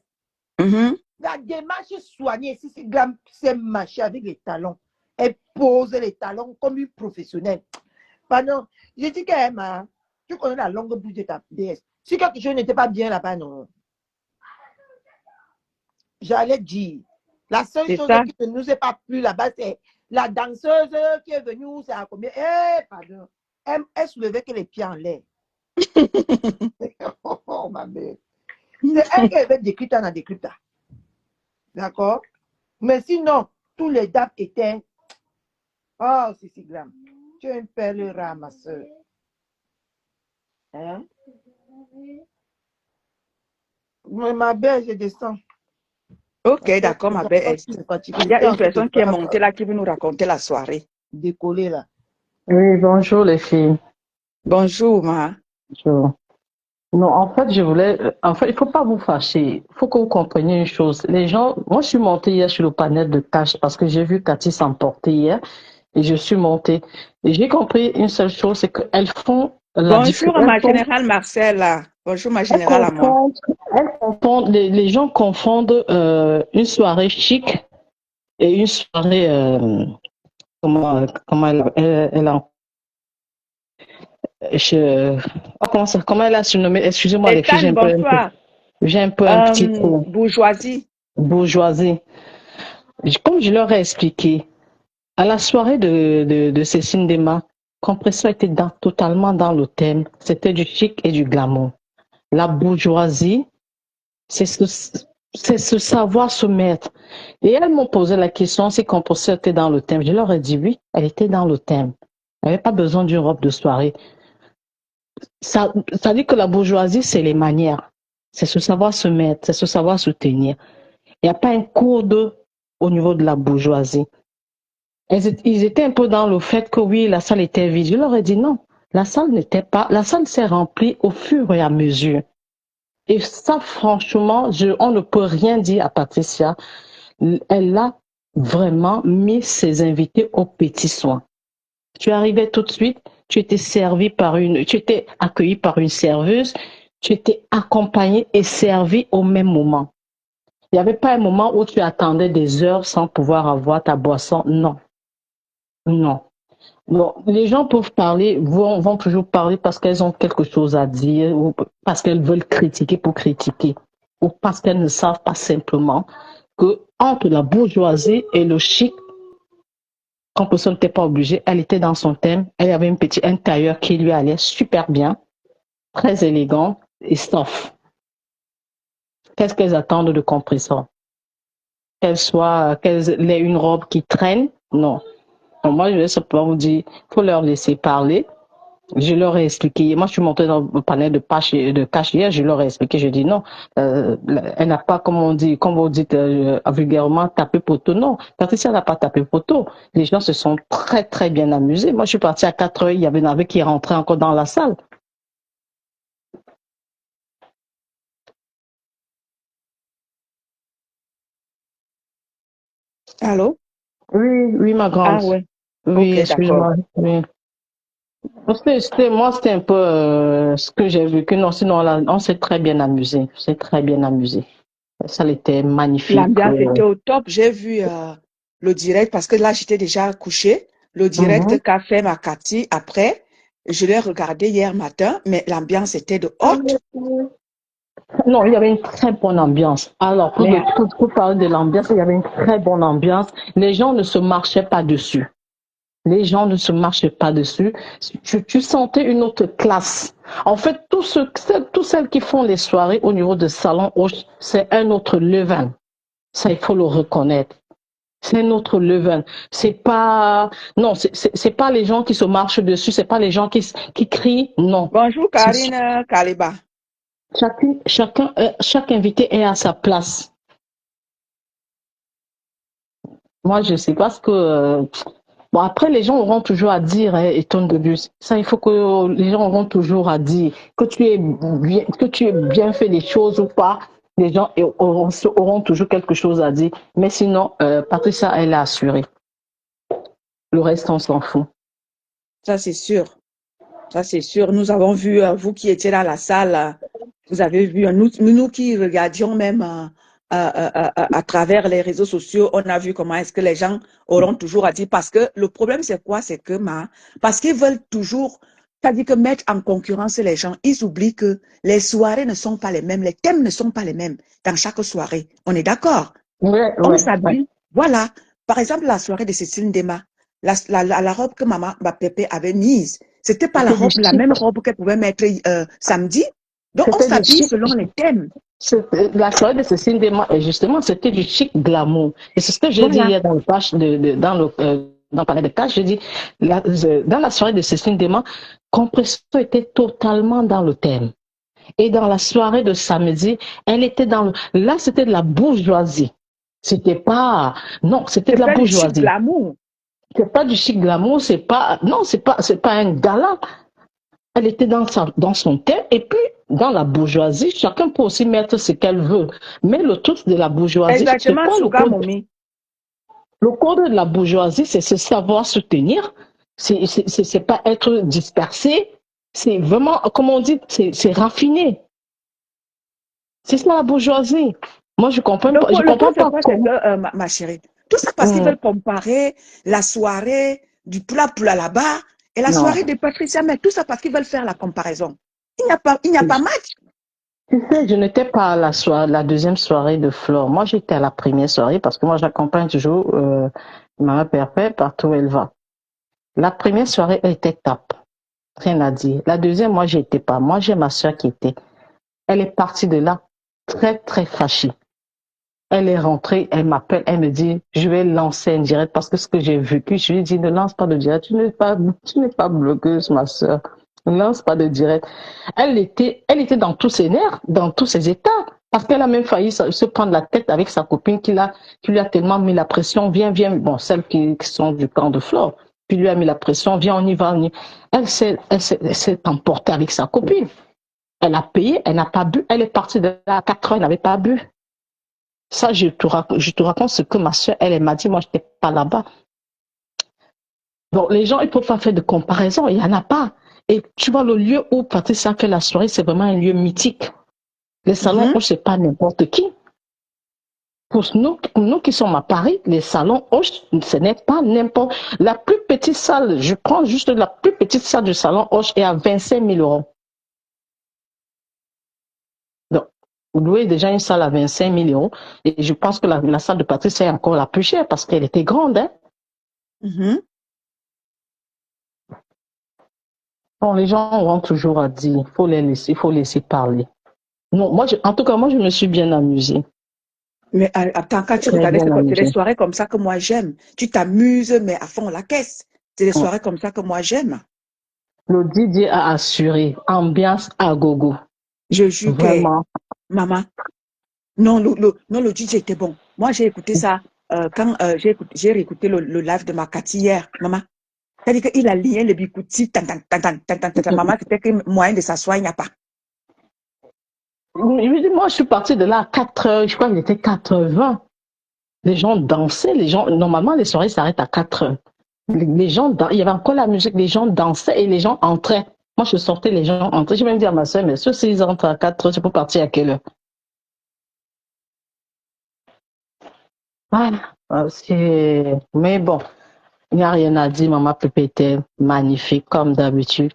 La démarche soignée, Sissi Glam s'est marché avec les talons. Elle pose les talons comme une professionnelle. Pardon, je dis qu'Emma, tu connais la longue bouche de ta déesse. Si quelque chose n'était pas bien là-bas, non. J'allais dire, la seule chose qui ne nous est pas plu là-bas, c'est la danseuse qui est venue, c'est à combien? Pardon. Elle soulevait que les pieds en l'air. Oh, ma mère. C'est elle qui avait décrypté, on a décrypté. D'accord? Mais sinon, tous les dates étaient. Oh, Sissi Glam. Tu es une perle rare, ma soeur. Hein? Mais ma belle, je descends. Ok, d'accord, ma belle. Il y a une personne qui est montée là qui veut nous raconter la soirée. Décoller là. Oui, bonjour les filles. Bonjour, ma. Bonjour. Non, en fait, il ne faut pas vous fâcher. Il faut que vous compreniez une chose. Les gens, moi, je suis montée hier sur le panel de cash parce que j'ai vu Cathy s'emporter hier. et je suis montée. Et j'ai compris une seule chose, c'est qu'elles font la Bonjour différence. ma générale Marcel. Bonjour ma générale à moi. Les gens confondent une soirée chic et une soirée, elle a, comment elle a surnommé, excusez-moi les filles, Stéphane, bonsoir. j'ai un peu un petit peu Bourgeoisie. bourgeoisie. Comme je leur ai expliqué, à la soirée de Cécile Dema, Compression était totalement dans le thème. C'était du chic et du glamour. La bourgeoisie, c'est ce savoir se mettre. Et elles m'ont posé la question si Compression était dans le thème. Je leur ai dit oui, elle était dans le thème. Elle n'avait pas besoin d'une robe de soirée. Ça dit que la bourgeoisie, c'est les manières. C'est ce savoir se mettre, c'est ce savoir se tenir. Il n'y a pas un code au niveau de la bourgeoisie. Ils étaient un peu dans le fait que oui, la salle était vide. Je leur ai dit non, la salle s'est remplie au fur et à mesure. Et ça, franchement, on ne peut rien dire à Patricia. Elle a vraiment mis ses invités au petit soin. Tu arrivais tout de suite, tu étais accueilli par une serveuse, tu étais accompagné et servi au même moment. Il n'y avait pas un moment où tu attendais des heures sans pouvoir avoir ta boisson. Non. Non. Bon, les gens peuvent parler, vont toujours parler parce qu'elles ont quelque chose à dire ou parce qu'elles veulent critiquer pour critiquer ou parce qu'elles ne savent pas simplement que entre la bourgeoisie et le chic, quand personne n'était pas obligée, elle était dans son thème, elle avait un tailleur qui lui allait super bien, très élégant et soft. Qu'est-ce qu'elles attendent de Compression? Qu'elle ait une robe qui traîne? Non. Donc moi, je vais simplement vous dire, il faut leur laisser parler. Je leur ai expliqué. Moi, je suis montée dans le panel de cash hier. Je leur ai expliqué. Je dis non. Elle n'a pas, comme vous dites vulgairement, tapé poteau. Non, Patricia n'a pas tapé poteau. Les gens se sont très très bien amusés. Moi, je suis partie à 4 heures. Il y avait un qui rentrait encore dans la salle. Allô? Oui, ma grande. Ah ouais. Oui, Ok, d'accord. excuse-moi. Oui. Moi, c'était un peu ce que j'ai vécu. Non, sinon, là, on s'est très bien amusé. On s'est très bien amusé. Ça était magnifique. L'ambiance était au top. J'ai vu le direct parce que là, j'étais déjà couchée. Le direct qu'a fait ma Cathy après, je l'ai regardé hier matin, mais l'ambiance était de haute. Non, il y avait une très bonne ambiance. Alors, Mais pour parler de l'ambiance, il y avait une très bonne ambiance. Les gens ne se marchaient pas dessus. Les gens ne se marchaient pas dessus. Tu sentais une autre classe. En fait, tous celles qui font les soirées au niveau de Salon Rouge, c'est un autre levain. Ça, il faut le reconnaître. C'est un autre levain. C'est pas, non, c'est pas les gens qui se marchent dessus, c'est pas les gens qui crient, non. bonjour Karine Kaliba. Chaque invité est à sa place. Moi, je sais pas ce que. Bon, après, les gens auront toujours à dire, hein, Eton de Bus. Ça, il faut que les gens auront toujours à dire que tu aies bien fait les choses ou pas. Les gens auront toujours quelque chose à dire. Mais sinon, Patricia, elle a assuré. Le reste, on s'en fout. Ça, c'est sûr. Ça, c'est sûr. Nous avons vu, vous qui étiez dans la salle, vous avez vu, nous qui regardions même à travers les réseaux sociaux, on a vu comment est-ce que les gens auront toujours à dire. Parce que le problème, c'est quoi? C'est que, parce qu'ils veulent toujours, c'est-à-dire que mettre en concurrence les gens, ils oublient que les soirées ne sont pas les mêmes, les thèmes ne sont pas les mêmes dans chaque soirée. On est d'accord? On s'habille. Voilà. Par exemple, la soirée de Cécile Ndema, la robe que ma Pépé avait mise, c'était pas la même robe qu'elle pouvait mettre samedi. Donc, on C'était du s'habille chic. selon les thèmes. La soirée de Cécile Dément, et justement, c'était du chic glamour. Et c'est ce que j'ai dit Voilà. hier dans le page dans le panel de cash. J'ai dit, dans la soirée de Cécile Dément, Compression était totalement dans le thème. Et dans la soirée de samedi, elle était là, c'était de la bourgeoisie. C'était pas, non, c'était de la C'est pas du chic bourgeoisie. glamour. C'est pas du chic glamour, non, c'est pas un gala. Elle était dans son thème. Et puis, dans la bourgeoisie, chacun peut aussi mettre ce qu'elle veut. Mais le truc de la bourgeoisie, c'est Exactement, quoi le Souga code? Momi. Le code de la bourgeoisie, c'est se savoir se tenir. C'est pas être dispersé. C'est vraiment, comme on dit, c'est raffiné. C'est ça la bourgeoisie. Moi, je comprends pas, je Le truc, comprends c'est pas quoi, c'est comment. que, ma chérie, tout ça parce qu'ils Hum, veulent comparer la soirée du plat là-bas et la non. soirée de Patricia, mais tout ça parce qu'ils veulent faire la comparaison. Il n'y a pas match. Tu sais, je n'étais pas à la deuxième soirée de Flore. Moi, j'étais à la première soirée parce que moi, j'accompagne toujours Maman Perpète partout où elle va. La première soirée, elle était top. Rien à dire. La deuxième, moi, j'y étais pas. Moi, j'ai ma soeur qui était. Elle est partie de là très, très fâchée. Elle est rentrée, elle m'appelle, elle me dit, je vais lancer un direct parce que ce que j'ai vécu, je lui ai dit, ne lance pas de direct. Tu n'es pas blogueuse, ma soeur. Ne lance pas de direct. Elle était dans tous ses nerfs, dans tous ses états. Parce qu'elle a même failli se prendre la tête avec sa copine qui lui a tellement mis la pression. Viens, viens. Bon, celles qui sont du camp de Flore. Puis lui a mis la pression. Viens, on y va. Elle s'est emportée avec sa copine. Elle a payé, elle n'a pas bu. Elle est partie de là à 4 heures, elle n'avait pas bu. Ça, je te raconte ce que ma soeur, elle m'a dit. Moi, je n'étais pas là-bas. Donc, les gens, ils ne peuvent pas faire de comparaison. Il n'y en a pas. Et tu vois, le lieu où Patricia fait la soirée, c'est vraiment un lieu mythique. Les salons Mhm. Hoche, c'est pas n'importe qui. Pour nous qui sommes à Paris, les salons Hoche, ce n'est pas n'importe. La plus petite salle, je prends juste la plus petite salle du salon Hoche est à 25 000 euros. Donc, vous louez déjà une salle à 25 000 euros. Et je pense que la salle de Patricia est encore la plus chère parce qu'elle était grande, hein. Mhm. Bon, les gens vont toujours à dire, il faut laisser parler. Non, en tout cas, moi, je me suis bien amusée. Mais attends, quand tu Très regardais, bien c'est des amusée. soirées comme ça que moi j'aime. Tu t'amuses, mais à fond la caisse. C'est des Mm. soirées comme ça que moi j'aime. Le DJ a assuré, ambiance à gogo. Je jure que, Vraiment. maman, non, le DJ était bon. Moi, j'ai écouté ça quand j'ai réécouté le live de ma Cathy hier, maman. C'est-à-dire qu'il a lié le bikouti, tan, tan, tan, tan, tan, tan, tan, tan. Maman, c'était que moyen de s'asseoir, il n'y a pas. Moi, je suis partie de là à 4 heures, je crois qu'il était 4h20. Les gens dansaient, normalement, les soirées s'arrêtent à 4 heures. Les gens, il y avait encore la musique, les gens dansaient et les gens entraient. Moi, je sortais, les gens entraient. J'ai même dit à ma soeur, mais s'ils entrent à 4 heures, c'est pour partir à quelle heure? Ah, mais bon, il n'y a rien à dire. Maman Pépé était magnifique comme d'habitude,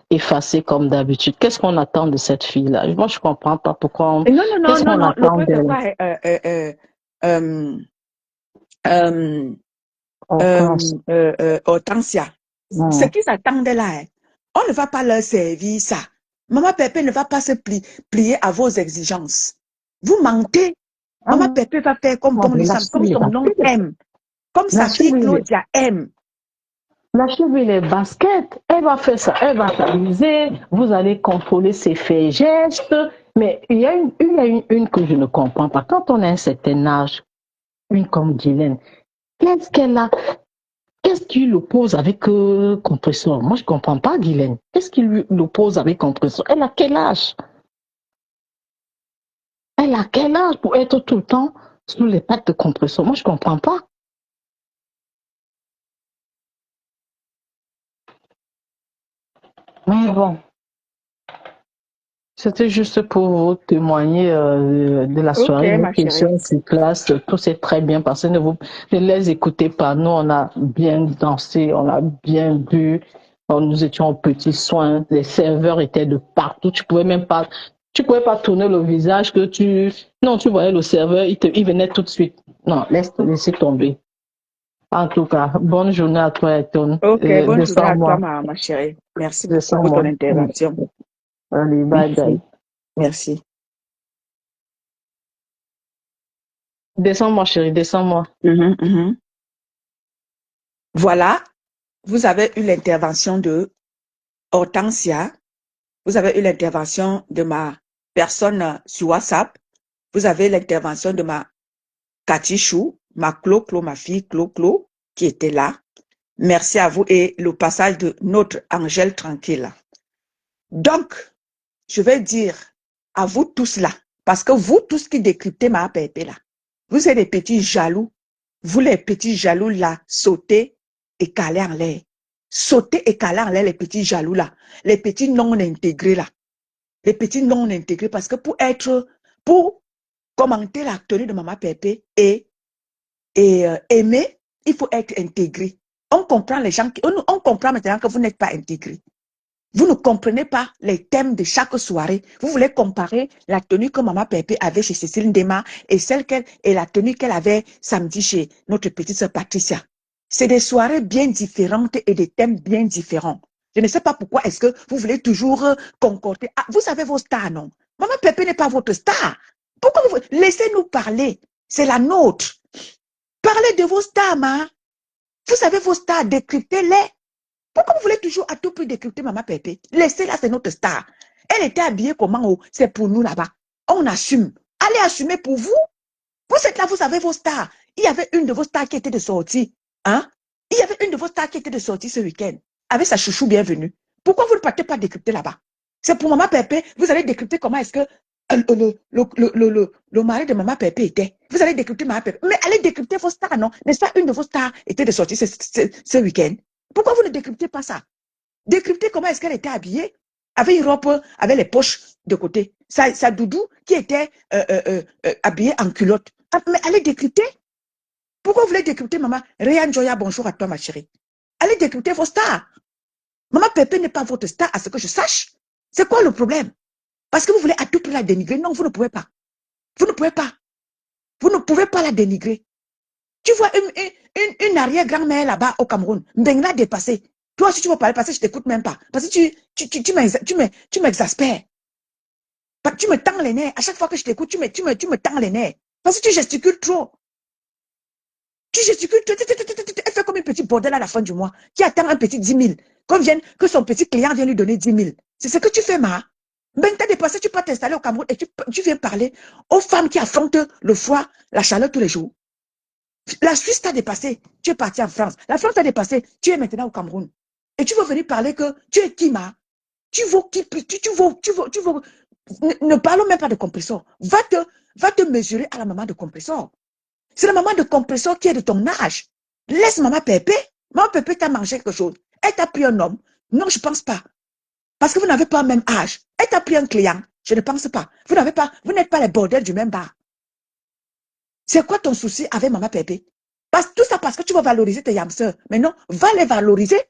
effacée comme d'habitude. Qu'est-ce qu'on attend de cette fille-là? Moi, je ne comprends pas pourquoi. Et non, non, non, Qu'est-ce non, qu'on non. Le attend truc, c'est d'elle? quoi? Euh, Hortense. Hortensia. Ce Hmm. qu'ils attendent là, hein, on ne va pas leur servir ça. Maman Pépé ne va pas se plier à vos exigences. Vous mentez. Maman Ah, Pépé va faire comme bon lui semble, comme lâchez-lui les son nom baskets. aime, comme sa fille Lâchez-lui les, Claudia aime. lâchez-lui les baskets. Elle va faire ça. Elle va s'amuser. Vous allez contrôler ses faits et gestes. Mais il y a une que je ne comprends pas. Quand on a un certain âge, une comme Guylaine, qu'est-ce qu'elle a? Qu'est-ce qui l'oppose avec Compressor? Moi, je ne comprends pas, Guylaine. Qu'est-ce qui l'oppose avec Compressor? Elle a quel âge? Elle a quel âge pour être tout le temps sous les pattes de Compressor? Moi, je ne comprends pas. Mais bon, c'était juste pour vous témoigner de la Ok, soirée. Vos ma chérie. questions sur place, tout s'est très bien passé. Ne les écoutez pas. Nous, on a bien dansé, on a bien bu. Nous étions aux petits soins. Les serveurs étaient de partout. Tu pouvais pas tourner le visage non, tu voyais le serveur, il venait tout de suite. Non, laissez tomber. En tout cas, bonne journée à toi, Eton. Ok, bonne journée à toi, Descends-moi. ma chérie. Merci beaucoup pour ton Descends-moi. intervention. Allez, bye bye. Merci. Merci. Descends-moi, chérie, descends-moi. Mhm, mhm. Voilà, vous avez eu l'intervention de Hortensia. Vous avez eu l'intervention de ma personne sur WhatsApp. Vous avez l'intervention de ma Cathy Chou, ma Clo, ma fille Clo, qui était là. Merci à vous et le passage de notre Angèle tranquille. Donc, je vais dire à vous tous là, parce que vous tous qui décryptez ma pépé là, vous êtes des petits jaloux. Vous les petits jaloux là, sautez et calez en l'air. Sautez et calez en l'air les petits jaloux là. Les petits non intégrés là. Les petits non intégrés parce que pour commenter la tenue de Maman Pépé et aimer, il faut être intégré. On comprend les gens, on comprend maintenant que vous n'êtes pas intégré. Vous ne comprenez pas les thèmes de chaque soirée. Vous voulez comparer la tenue que Maman Pépé avait chez Cécile Ndema et la tenue qu'elle avait samedi chez notre petite sœur Patricia. C'est des soirées bien différentes et des thèmes bien différents. Je ne sais pas pourquoi est-ce que vous voulez toujours concorder. Ah, vous savez vos stars, non? Maman Pépé n'est pas votre star. Pourquoi vous... Laissez-nous parler. C'est la nôtre. Parlez de vos stars, ma. Vous savez vos stars, décryptez-les. Pourquoi vous voulez toujours à tout prix décrypter Maman Pépé? Laissez-la, c'est notre star. Elle était habillée comment? Oh, c'est pour nous là-bas. On assume. Allez assumer pour vous. Vous êtes là, vous avez vos stars. Il y avait une de vos stars qui était de sortie. Hein? Il y avait une de vos stars qui était de sortie ce week-end. Avec sa chouchou bienvenue. Pourquoi vous ne partez pas décrypter là-bas? C'est pour Maman Pépé. Vous allez décrypter comment est-ce que le mari de Maman Pépé était. Vous allez décrypter Maman Pépé. Mais allez décrypter vos stars, non? N'est-ce pas une de vos stars était de sortie ce week-end? Pourquoi vous ne décryptez pas ça? Décryptez comment est-ce qu'elle était habillée, avec une robe, avec les poches de côté. Sa doudou qui était habillée en culotte. Ah, mais allez décrypter. Pourquoi vous voulez décrypter, maman? Réan Joya, bonjour à toi, ma chérie. Allez décrypter vos stars. Maman Pépé n'est pas votre star, à ce que je sache. C'est quoi le problème? Parce que vous voulez à tout prix la dénigrer. Non, vous ne pouvez pas. Vous ne pouvez pas. Vous ne pouvez pas la dénigrer. Tu vois une arrière-grand-mère là-bas au Cameroun, Mbengla dépassé. Toi, si tu veux parler, parce que je ne t'écoute même pas. Parce que tu m'exaspères. Tu me tends les nerfs. À chaque fois que je t'écoute, tu me tends les nerfs. Parce que tu gesticules trop. Tu gesticules, elle fait comme un petit bordel à la fin du mois, qui attend un petit 10 000, que son petit client vienne lui donner 10 000. C'est ce que tu fais, ma. Ben, t'as dépassé, tu peux t'installer au Cameroun et tu viens parler aux femmes qui affrontent le froid, la chaleur tous les jours. La Suisse t'a dépassé, tu es parti en France. La France t'a dépassé, tu es maintenant au Cameroun. Et tu veux venir parler que tu es qui, ma? Tu vaux qui? Ne parlons même pas de compresseur. Va te mesurer à la maman de compresseur. C'est la maman de compresseur qui est de ton âge. Laisse maman Pépé. Maman Pépé t'a mangé quelque chose. Elle t'a pris un homme. Non, je ne pense pas. Parce que vous n'avez pas le même âge. Elle t'a pris un client. Je ne pense pas. Vous n'êtes pas les bordels du même bar. C'est quoi ton souci avec maman Pépé? Tout ça parce que tu vas valoriser tes yamseurs. Mais non, va les valoriser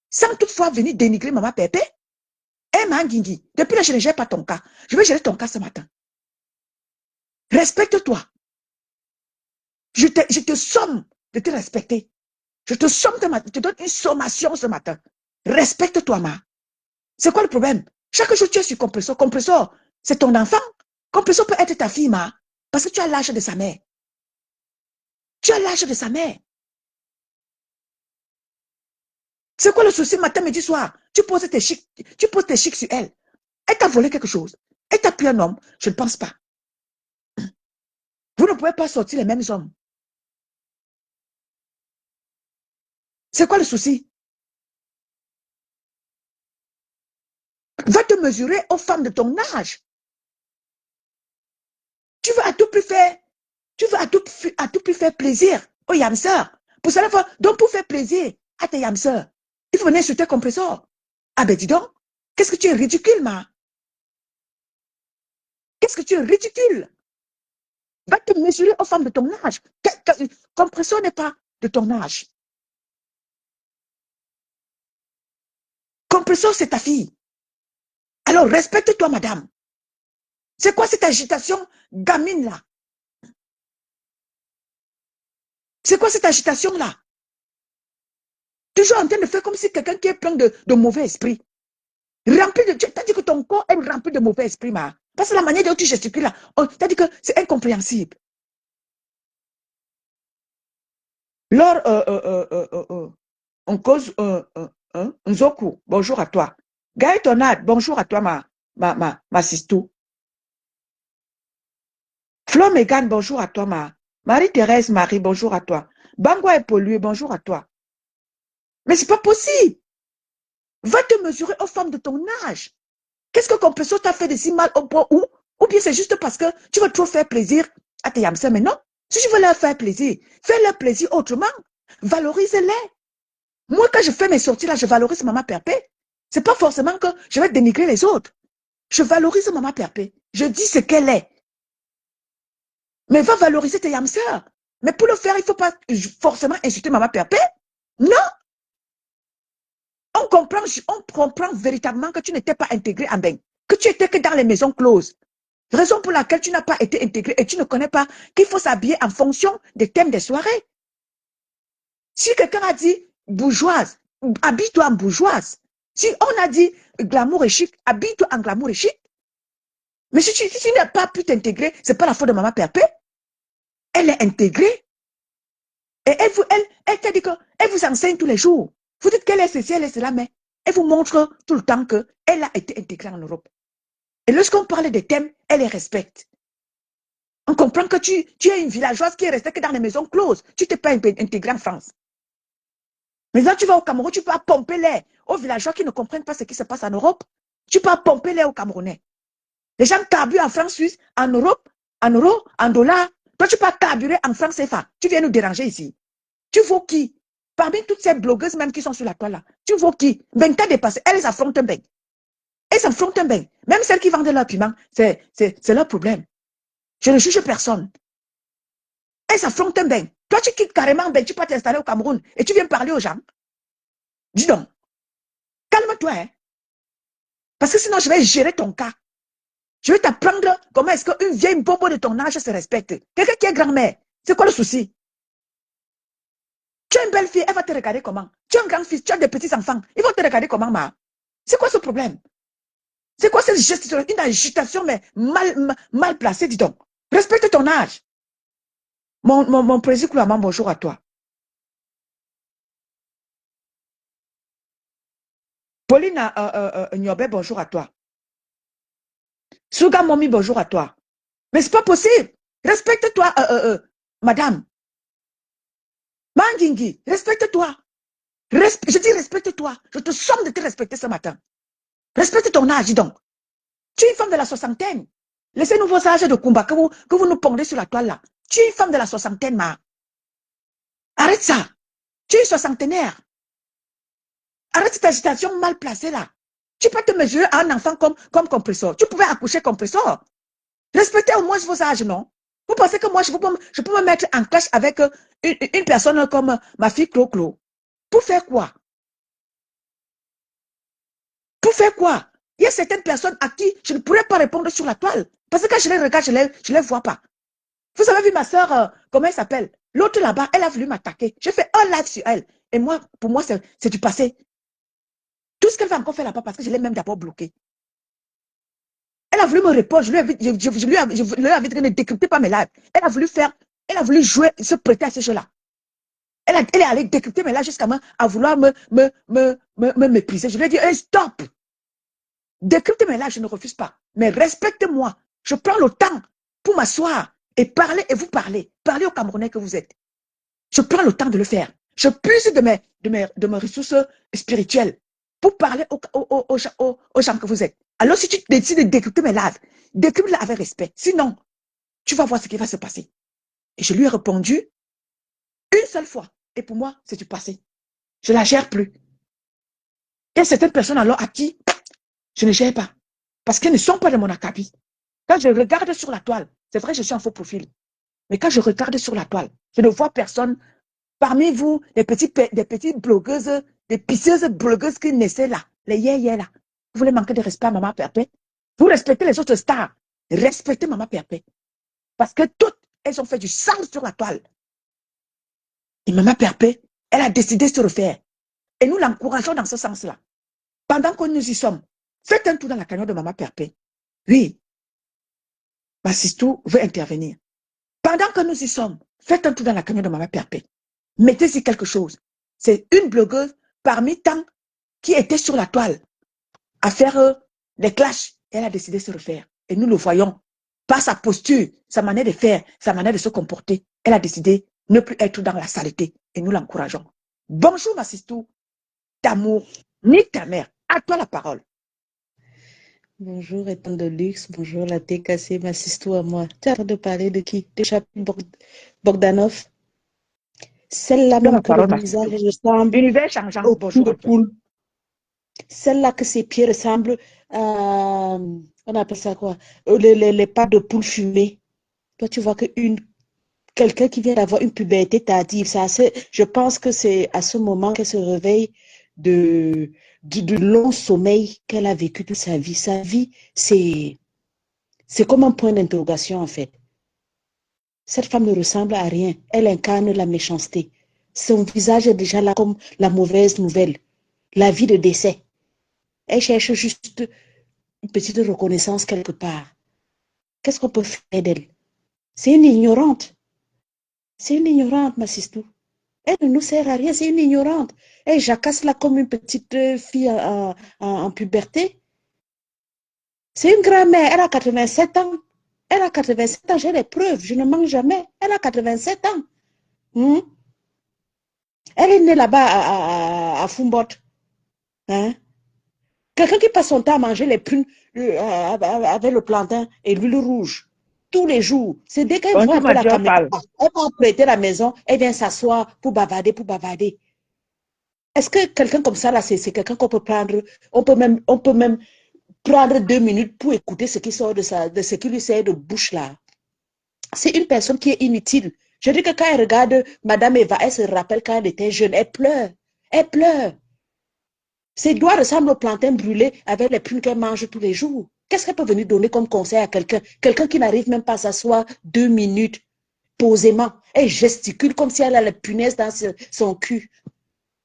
sans toutefois venir dénigrer maman Pépé. Eh, Manguingui, depuis là, je ne gère pas ton cas. Je vais gérer ton cas ce matin. Respecte-toi. Je te somme de te respecter. Je te donne une sommation ce matin. Respecte-toi, ma. C'est quoi le problème? Chaque jour, tu es sur compresseur. Compresseur, c'est ton enfant. Compresseur peut être ta fille, ma. Parce que tu as l'âge de sa mère. Tu as l'âge de sa mère. C'est quoi le souci matin, midi, soir? Tu poses tes chics sur elle. Elle t'a volé quelque chose. Elle t'a pris un homme. Je ne pense pas. Vous ne pouvez pas sortir les mêmes hommes. C'est quoi le souci? Va te mesurer aux femmes de ton âge. Tu veux à tout prix faire plaisir aux yamseurs. Donc pour faire plaisir à tes yamseurs, il faut venir sur tes compresseurs. Ah ben dis donc, qu'est-ce que tu es ridicule, ma? Qu'est-ce que tu es ridicule? Va te mesurer aux femmes de ton âge. Compresseur n'est pas de ton âge. Compresseur, c'est ta fille. Alors respecte-toi, madame. C'est quoi cette agitation gamine-là? C'est quoi cette agitation-là? Toujours en train de faire comme si quelqu'un qui est plein de mauvais esprits. Rempli de... T'as dit que ton corps est rempli de mauvais esprits, ma. Parce que la manière dont tu gesticules là, t'as dit que c'est incompréhensible. Lors, on cause Nzoku, bonjour à toi. Gaël Tonade, bonjour à toi, ma sistou. Flo Megan, bonjour à toi, ma. Marie-Thérèse Marie, bonjour à toi. Bangwa et pollué, bonjour à toi. Mais c'est pas possible. Va te mesurer aux femmes de ton âge. Qu'est-ce que Compresseur t'a fait de si mal au point ou bien c'est juste parce que tu veux trop faire plaisir à tes yamseurs, mais non. Si tu veux leur faire plaisir, fais-leur plaisir autrement. Valorise-les. Moi, quand je fais mes sorties là, je valorise Maman Perpé. C'est pas forcément que je vais dénigrer les autres. Je valorise Maman Perpé. Je dis ce qu'elle est. Mais va valoriser tes hamsters. Mais pour le faire, il ne faut pas forcément insulter Maman Perpé. Non. On comprend véritablement que tu n'étais pas intégré en Beng. Que tu étais que dans les maisons closes. Raison pour laquelle tu n'as pas été intégré et tu ne connais pas qu'il faut s'habiller en fonction des thèmes des soirées. Si quelqu'un a dit bourgeoise, habille-toi en bourgeoise. Si on a dit glamour et chic, habille-toi en glamour et chic. Mais si tu n'as pas pu t'intégrer, ce n'est pas la faute de Maman Perpé. Elle est intégrée. Et elle t'a dit qu'elle vous enseigne tous les jours. Vous dites qu'elle est ceci, elle est cela, mais elle vous montre tout le temps qu'elle a été intégrée en Europe. Et lorsqu'on parle des thèmes, elle les respecte. On comprend que tu es une villageoise qui est restée que dans les maisons closes. Tu ne t'es pas intégrée en France. Mais là, tu vas au Cameroun, tu peux pomper l'air aux villageois qui ne comprennent pas ce qui se passe en Europe. Tu peux pomper l'air aux Camerounais. Les gens carburent en France suisse, en Europe, en euros, en dollars. Toi, tu peux carburer en France CFA. Tu viens nous déranger ici. Tu vaux qui? Parmi toutes ces blogueuses même qui sont sur la toile là, tu vaux qui? Ben, t'as dépassé. Elles affrontent un ben. Elles affrontent un ben. Même celles qui vendent leur piment, c'est leur problème. Je ne juge personne. Elles s'affrontent un ben. Toi, tu quittes carrément un ben, tu peux t'installer au Cameroun et tu viens parler aux gens. Dis donc, calme-toi, hein. Parce que sinon, je vais gérer ton cas. Je vais t'apprendre comment est-ce qu'une vieille bobo de ton âge se respecte. Quelqu'un qui est grand-mère, c'est quoi le souci? Tu as une belle fille, elle va te regarder comment? Tu as un grand-fils, tu as des petits-enfants, ils vont te regarder comment, ma? C'est quoi ce problème? C'est quoi cette gestion? Une agitation, mais mal placée, dis donc. Respecte ton âge. Mon président Kouaman, bonjour à toi. Pauline Nyobe, bonjour à toi. Suga Momi, bonjour à toi. Mais c'est pas possible. Respecte-toi, madame. Mangingi, respecte-toi. Je dis respecte-toi. Je te somme de te respecter ce matin. Respecte ton âge, dis donc. Tu es une femme de la soixantaine. Laissez-nous vos âges de combat que vous nous pondez sur la toile là. Tu es une femme de la soixantaine, ma. Arrête ça. Tu es soixantenaire. Arrête cette agitation mal placée là. Tu peux te mesurer à un enfant comme compresseur. Tu pouvais accoucher compresseur. Respectez au moins vos âges, non? Vous pensez que moi, je peux me mettre en clash avec une personne comme ma fille Clo-Clo? Pour faire quoi? Pour faire quoi? Il y a certaines personnes à qui je ne pourrais pas répondre sur la toile. Parce que quand je les regarde, je ne les vois pas. Vous avez vu ma soeur, comment elle s'appelle? L'autre là-bas, elle a voulu m'attaquer. J'ai fait un live sur elle. Et moi, pour moi, c'est du passé. Tout ce qu'elle va encore faire là-bas, parce que je l'ai même d'abord bloqué. Elle a voulu me répondre. Je lui ai dit que ne décryptez pas mes lives. Elle a voulu jouer, se prêter à ce jeu-là. Elle est allée décrypter mes lives jusqu'à vouloir me mépriser. Je lui ai dit, hey, stop! Décrypter mes lives, je ne refuse pas. Mais respectez-moi. Je prends le temps pour m'asseoir et parler et vous parler. Parler aux Camerounais que vous êtes. Je prends le temps de le faire. Je puise de mes ressources spirituelles pour parler aux gens que vous êtes. Alors, si tu décides de décrypter mes lives, décrypte-les avec respect. Sinon, tu vas voir ce qui va se passer. Et je lui ai répondu une seule fois. Et pour moi, c'est du passé. Je ne la gère plus. Il y a certaines personnes alors à qui je ne gère pas. Parce qu'elles ne sont pas de mon acabit. Quand je regarde sur la toile, c'est vrai que je suis en faux profil. Mais quand je regarde sur la toile, je ne vois personne. Parmi vous, des petites blogueuses, des pisseuses blogueuses qui naissaient là, les yé là. Vous voulez manquer de respect à Maman Perpé? Vous respectez les autres stars. Respectez Maman Perpé. Parce que toutes, elles ont fait du sang sur la toile. Et Maman Perpé, elle a décidé de se refaire. Et nous l'encourageons dans ce sens-là. Pendant que nous y sommes, faites un tour dans la cagnotte de Maman Perpé. Oui. Massistou veut intervenir. Pendant que nous y sommes, faites un tour dans la cagnotte de Maman Perpé. Mettez-y quelque chose. C'est une blogueuse parmi tant qui était sur la toile à faire les clashs. Elle a décidé de se refaire. Et nous le voyons. Par sa posture, sa manière de faire, sa manière de se comporter, elle a décidé de ne plus être dans la saleté. Et nous l'encourageons. Bonjour, Massistou. D'amour, ni ta mère. À toi la parole. Bonjour, étant de luxe. Bonjour, la TKC, m'assiste-toi à moi. Tu es en train de parler de qui? De Chapin Bogdanov? Celle-là Donne même la que le parole, ma visage sister. ressemble Univers changeant, au cul bonjour de à toi. poule. Celle-là que ses pieds ressemblent à... On appelle ça quoi? Les pattes de poule fumées. Toi, tu vois quelqu'un qui vient d'avoir une puberté tardive. Je pense que c'est à ce moment qu'elle se réveille de, du long sommeil qu'elle a vécu toute sa vie. Sa vie, c'est comme un point d'interrogation, en fait. Cette femme ne ressemble à rien. Elle incarne la méchanceté. Son visage est déjà là comme la mauvaise nouvelle, la vie de décès. Elle cherche juste une petite reconnaissance quelque part. Qu'est-ce qu'on peut faire d'elle? C'est une ignorante. C'est une ignorante, ma sistou. Elle ne nous sert à rien, c'est une ignorante. Elle jacasse là comme une petite fille en puberté. C'est une grand-mère, elle a 87 ans. Elle a 87 ans, j'ai les preuves, je ne mens jamais. Elle a 87 ans. Hmm? Elle est née là-bas à Fumbot. Hein? Quelqu'un qui passe son temps à manger les prunes avec le plantain et l'huile rouge tous les jours. C'est dès qu'elle voit Bonjour, un peu ma la girl caméra, parle. elle va prêter la maison, elle vient s'asseoir pour bavarder, pour bavarder. Est-ce que quelqu'un comme ça, là, c'est quelqu'un qu'on peut prendre, on peut même prendre 2 minutes pour écouter ce qui sort de ce qui lui sert de bouche, là. C'est une personne qui est inutile. Je dis que quand elle regarde Madame Eva, elle se rappelle quand elle était jeune, elle pleure. Elle pleure. Ses doigts ressemblent au plantain brûlé avec les prunes qu'elle mange tous les jours. Qu'est-ce qu'elle peut venir donner comme conseil à quelqu'un? Quelqu'un qui n'arrive même pas à s'asseoir 2 minutes posément. Elle gesticule comme si elle a la punaise dans son cul.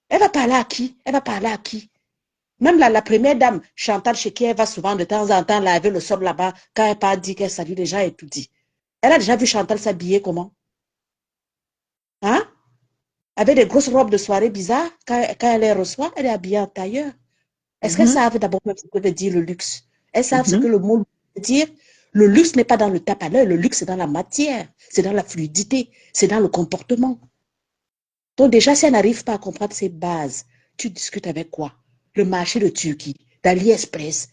Elle va parler à qui? Elle va parler à qui? Même la première dame, Chantal, chez qui elle va souvent de temps en temps laver le sol là-bas, quand elle part dire qu'elle salue les gens et tout dit. Elle a déjà vu Chantal s'habiller comment? Hein? Avec des grosses robes de soirée bizarres, quand elle les reçoit, elle est habillée en tailleur. Est-ce qu'elles Mhm, savent d'abord ce que veut dire le luxe? Elles savent ce que mhm. le mot veut dire? Le luxe n'est pas dans le tape à l'œil, le luxe c'est dans la matière, c'est dans la fluidité, c'est dans le comportement. Donc déjà, si elle n'arrive pas à comprendre ces bases, tu discutes avec quoi? Le marché de Turquie, d'AliExpress.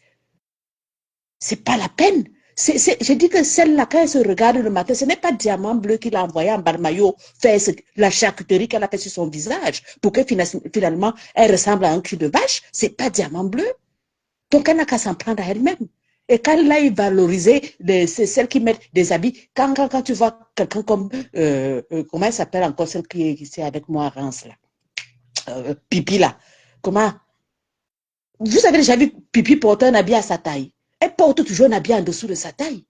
C'est pas la peine. Je dis que celle-là, quand elle se regarde le matin, ce n'est pas Diamant Bleu qui l'a envoyé en Balmayo faire la charcuterie qu'elle a fait sur son visage pour que finalement elle ressemble à un cul de vache. C'est pas Diamant Bleu. Donc, elle n'a qu'à s'en prendre à elle-même. Et quand elle a valorisé, c'est celles qui mettent des habits. Quand tu vois quelqu'un comme, comment elle s'appelle encore, celle qui est ici avec moi à Reims, là, Pipi, là. Comment? Vous avez déjà vu Pipi porter un habit à sa taille. Elle porte toujours un habit en dessous de sa taille.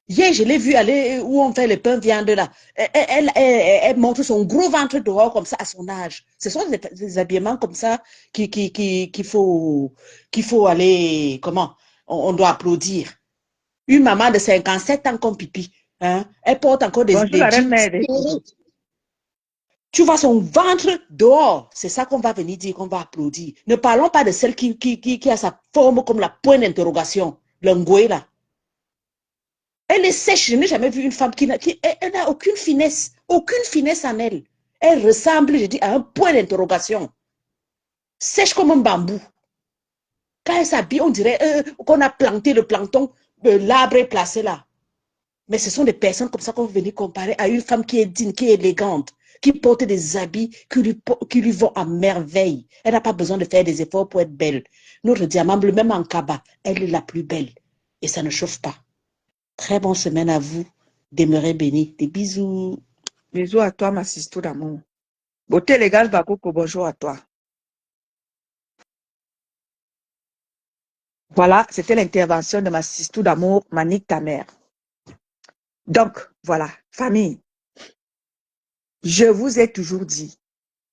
Hier, je l'ai vu aller où on fait les pains viande là. Elle montre son gros ventre dehors comme ça à son âge. Ce sont des habillements comme ça qu'il faut aller, comment? On doit applaudir. Une maman de 57 ans comme Pipi, hein, elle porte encore Bonjour, des la reine jeans. mère des cours. Tu vois son ventre dehors. C'est ça qu'on va venir dire, qu'on va applaudir. Ne parlons pas de celle qui a sa forme comme la pointe d'interrogation. Le ngoué là. Elle est sèche. Je n'ai jamais vu une femme qui n'a aucune finesse en elle. Elle ressemble, je dis, à un point d'interrogation. Sèche comme un bambou. Quand elle s'habille, on dirait qu'on a planté le plancton, l'arbre est placé là. Mais ce sont des personnes comme ça qu'on veut venir comparer à une femme qui est digne, qui est élégante, qui porte des habits qui lui vont à merveille. Elle n'a pas besoin de faire des efforts pour être belle. Notre diamant bleu, même en Kaba, elle est la plus belle. Et ça ne chauffe pas. Très bonne semaine à vous. Demeurez bénis. Des bisous. Bisous à toi, ma sister d'amour. Beauté légale, Bakoko, bonjour à toi. Voilà, c'était l'intervention de ma sister d'amour, Manique ta mère. Donc, voilà, famille, je vous ai toujours dit,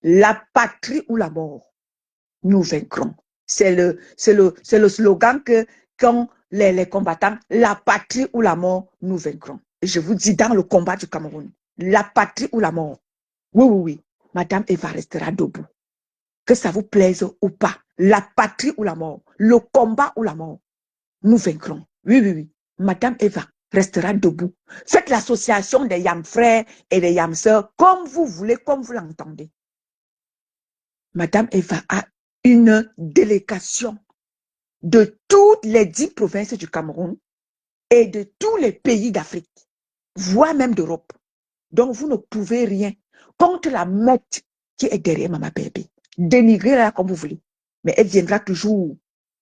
la patrie ou la mort, nous vaincrons. C'est le slogan qu'ont les combattants, la patrie ou la mort, nous vaincrons. Et je vous dis, dans le combat du Cameroun, la patrie ou la mort, oui, oui, oui, Madame Eva restera debout. Que ça vous plaise ou pas, la patrie ou la mort, le combat ou la mort, nous vaincrons. Oui, oui, oui. Madame Eva restera debout. Faites l'association des Yam frères et des Yam sœurs comme vous voulez, comme vous l'entendez. Madame Eva a une délégation de toutes les 10 provinces du Cameroun et de tous les pays d'Afrique, voire même d'Europe. Donc, vous ne pouvez rien contre la meute qui est derrière Maman Pépé. Dénigrez-la comme vous voulez. Mais elle viendra toujours.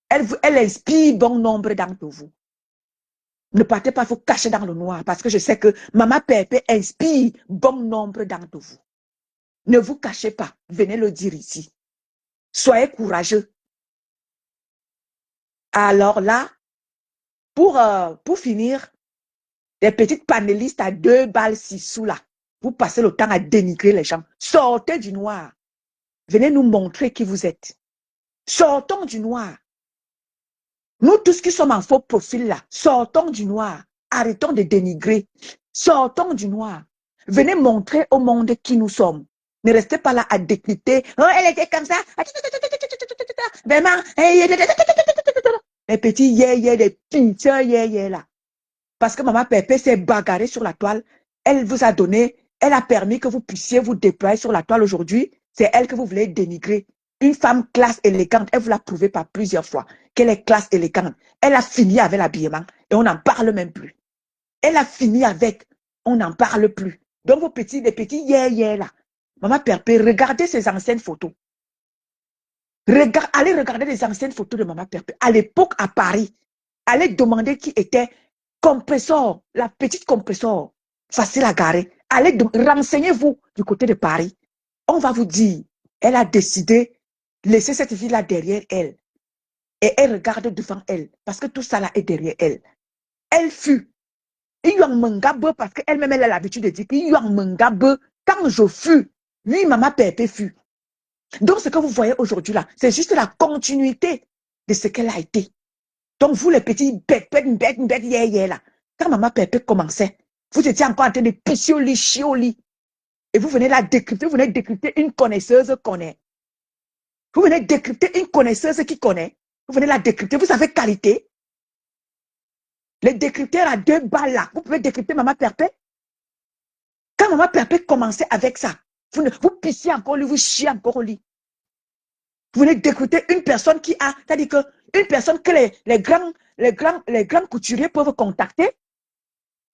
Elle inspire bon nombre d'entre vous. Ne partez pas vous cacher dans le noir parce que je sais que Maman Pépé inspire bon nombre d'entre vous. Ne vous cachez pas. Venez le dire ici. Soyez courageux. Alors là, pour finir, des petites panélistes à 2 balles 6 sous là. Vous passez le temps à dénigrer les gens. Sortez du noir. Venez nous montrer qui vous êtes. Sortons du noir. Nous tous qui sommes en faux profil là, sortons du noir. Arrêtons de dénigrer. Sortons du noir. Venez montrer au monde qui nous sommes. Ne restez pas là à décrypter. Oh, elle était comme ça. Vraiment. Les petits yé, les pitchers yé là. Parce que Maman Pépé s'est bagarrée sur la toile. Elle vous a donné, elle a permis que vous puissiez vous déployer sur la toile aujourd'hui. C'est elle que vous voulez dénigrer. Une femme classe élégante, elle vous l'a prouvé par plusieurs fois qu'elle est classe élégante. Elle a fini avec l'habillement et on n'en parle même plus. Elle a fini avec, on n'en parle plus. Donc les petits yé là. Maman Pépé, regardez ces anciennes photos. Allez regarder les anciennes photos de Maman Pépé. À l'époque à Paris, allez demander qui était compresseur, la petite compresseur, facile à garer. Allez, renseignez-vous du côté de Paris. On va vous dire, elle a décidé de laisser cette vie-là derrière elle. Et elle regarde devant elle, parce que tout ça là est derrière elle. Elle fut. Parce qu'elle-même, elle a l'habitude de dire que quand je fus, lui, Maman Pépé fut. Donc, ce que vous voyez aujourd'hui là, c'est juste la continuité de ce qu'elle a été. Donc, vous, les petits bêtes, là, quand Maman Pépé commençait, vous étiez encore en train de pisser au lit, chier au lit. Et vous venez là décrypter, vous venez décrypter une connaisseuse connaît. Vous venez décrypter une connaisseuse qui connaît. Vous venez la décrypter, vous avez qualité. Les décrypteurs à 2 balles là, vous pouvez décrypter Maman Pépé. Quand Maman Pépé commençait avec ça, vous pissiez encore au lit, vous chiez encore au lit. Vous venez décrypter une personne qui a, c'est-à-dire que une personne que les grands couturiers peuvent contacter.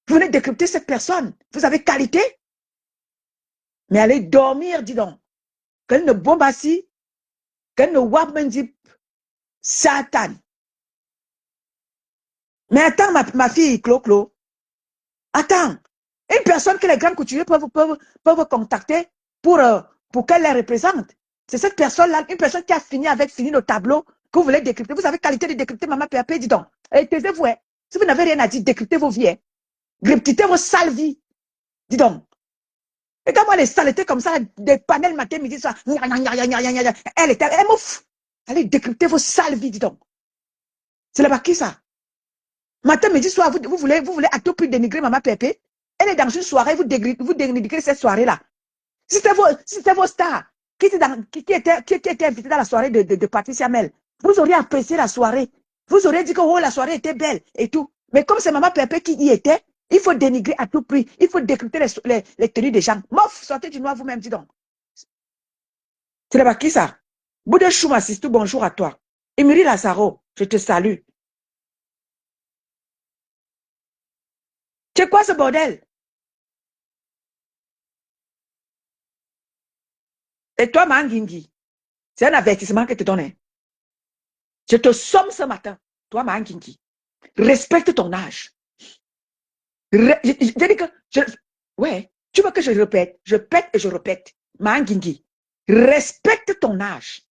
Vous venez décrypter cette personne. Vous avez qualité. Mais allez dormir, dis donc. Qu'elle ne bombe assis, qu'elle ne wabmendip, Satan. Mais attends, ma fille, Clo. Attends. Une personne que les grands couturiers peuvent contacter pour qu'elle les représente. C'est cette personne-là, une personne qui a fini le tableau que vous voulez décrypter. Vous avez qualité de décrypter Maman Pépé, dis donc. Et taisez-vous. Si vous n'avez rien à dire, décryptez vos vies. Décryptez vos sales vies. Dis donc. Regarde-moi les saletés comme ça, des panels matin, midi, soir. Elle mouffe. Allez décrypter vos sales vies, dis donc. C'est là-bas qui ça? Matin, midi, soir, vous voulez à tout prix dénigrer Maman Pépé. Elle est dans une soirée, vous dénigrez cette soirée-là. Si c'était vos stars qui étaient invités dans la soirée de Patricia Mel, vous auriez apprécié la soirée. Vous auriez dit que oh, la soirée était belle et tout. Mais comme c'est Maman Pépé qui y était, il faut dénigrer à tout prix. Il faut décrypter les tenues des gens. Mof, sortez du noir vous-même, dis donc. C'est là-bas qui ça? Bouddha Chouma Sistou, bonjour à toi. Emery Lazaro, je te salue. C'est quoi ce bordel? Et toi, Mangingi, c'est un avertissement que je te donne. Je te somme ce matin, toi, Mangingi. Respecte ton âge. Je dis que, ouais, tu veux que je répète, je pète et je répète. Mangingi, respecte ton âge.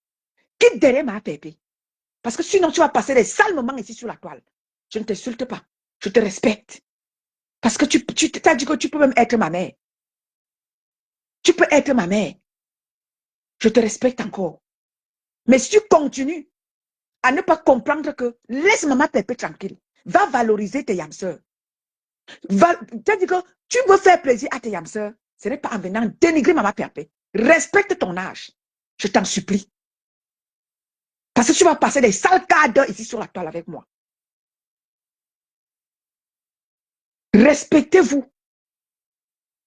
Quitte derrière ma pépé. Parce que sinon, tu vas passer des sales moments ici sur la toile. Je ne t'insulte pas. Je te respecte. Parce que tu t'as dit que tu peux même être ma mère. Tu peux être ma mère. Je te respecte encore. Mais si tu continues à ne pas comprendre que laisse Maman Pépé tranquille, va valoriser tes yamseurs. C'est-à-dire que tu veux faire plaisir à tes yamseurs, ce n'est pas en venant dénigrer Maman Pépé. Respecte ton âge. Je t'en supplie. Parce que tu vas passer des sales quarts d'heure ici sur la toile avec moi. Respectez-vous.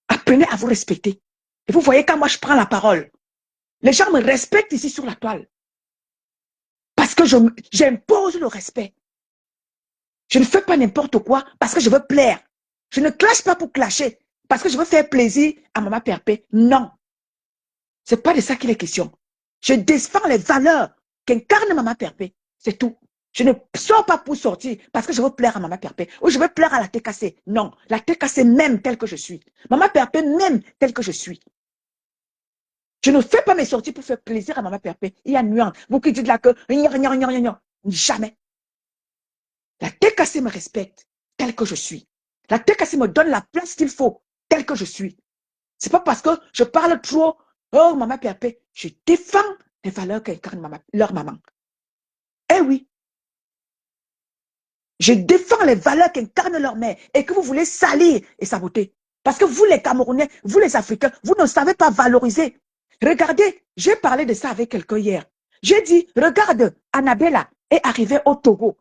Apprenez à vous respecter. Et vous voyez quand moi je prends la parole, les gens me respectent ici sur la toile. Parce que j'impose le respect. Je ne fais pas n'importe quoi parce que je veux plaire. Je ne clash pas pour clasher parce que je veux faire plaisir à Maman Perpé. Non. C'est pas de ça qu'il est question. Je défends les valeurs qu'incarne Maman Perpé. C'est tout. Je ne sors pas pour sortir parce que je veux plaire à Maman Perpé ou je veux plaire à la TKC. Non. La TKC même telle que je suis. Maman Perpé même telle que je suis. Je ne fais pas mes sorties pour faire plaisir à Maman Perpé. Il y a nuance. Vous qui dites là que jamais. La TKC me respecte telle que je suis. La TKC me donne la place qu'il faut telle que je suis. C'est pas parce que je parle trop, oh Maman Perpé, je défends les valeurs qu'incarne leur maman. Eh oui. Je défends les valeurs qu'incarne leur mère et que vous voulez salir et saboter. Parce que vous les Camerounais, vous les Africains, vous ne savez pas valoriser. Regardez, j'ai parlé de ça avec quelqu'un hier. J'ai dit, regarde, Annabella est arrivée au Togo.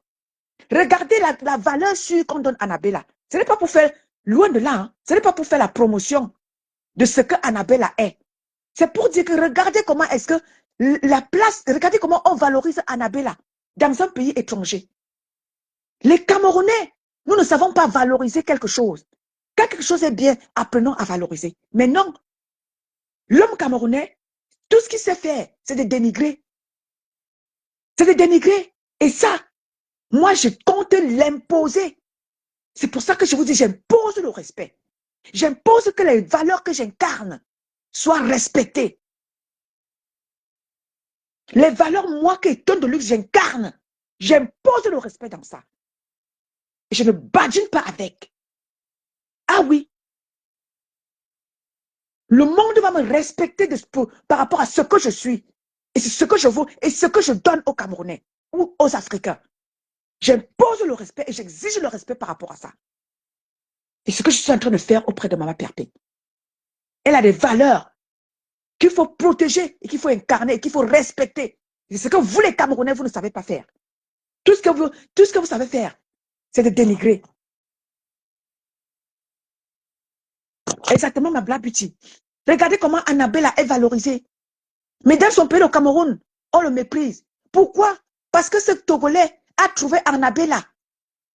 Regardez la valeur sûre qu'on donne à Annabella. Ce n'est pas pour faire, loin de là, hein, ce n'est pas pour faire la promotion de ce que Annabella est. C'est pour dire que regardez comment est-ce que la place, regardez comment on valorise Annabella dans un pays étranger. Les Camerounais, nous ne savons pas valoriser quelque chose. Quand quelque chose est bien, apprenons à valoriser. Mais non, l'homme camerounais, tout ce qu'il sait faire, c'est de dénigrer. C'est de dénigrer. Et ça, moi, je compte l'imposer. C'est pour ça que je vous dis, j'impose le respect. J'impose que les valeurs que j'incarne soient respectées. Les valeurs, moi, qui Tonne de Luxe, j'incarne. J'impose le respect dans ça. Et je ne badine pas avec. Ah oui. Le monde va me respecter par rapport à ce que je suis. Et c'est ce que je veux et ce que je donne aux Camerounais ou aux Africains. J'impose le respect et j'exige le respect par rapport à ça. Et ce que je suis en train de faire auprès de Maman Perpé. Elle a des valeurs qu'il faut protéger et qu'il faut incarner et qu'il faut respecter. C'est ce que vous, les Camerounais, vous ne savez pas faire. Tout ce que vous savez faire, c'est de dénigrer. Exactement, ma blabuti. Regardez comment Annabella est valorisée. Mais dans son pays, le Cameroun, on le méprise. Pourquoi? Parce que ce Togolais a trouvé Annabella.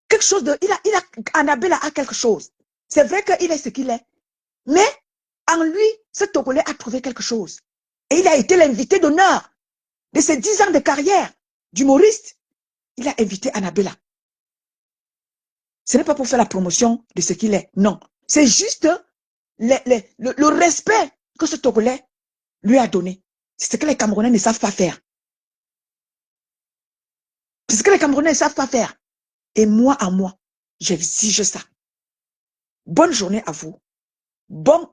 Quelque chose de... Annabella a quelque chose. C'est vrai qu'il est ce qu'il est. Mais en lui, ce Togolais a trouvé quelque chose. Et il a été l'invité d'honneur de ses 10 ans de carrière d'humoriste. Il a invité Annabella. Ce n'est pas pour faire la promotion de ce qu'il est. Non. C'est juste le respect que ce Togolais lui a donné. C'est ce que les Camerounais ne savent pas faire. C'est ce que les Camerounais ne savent pas faire. Et moi, à moi, j'exige ça. Bonne journée à vous. Bon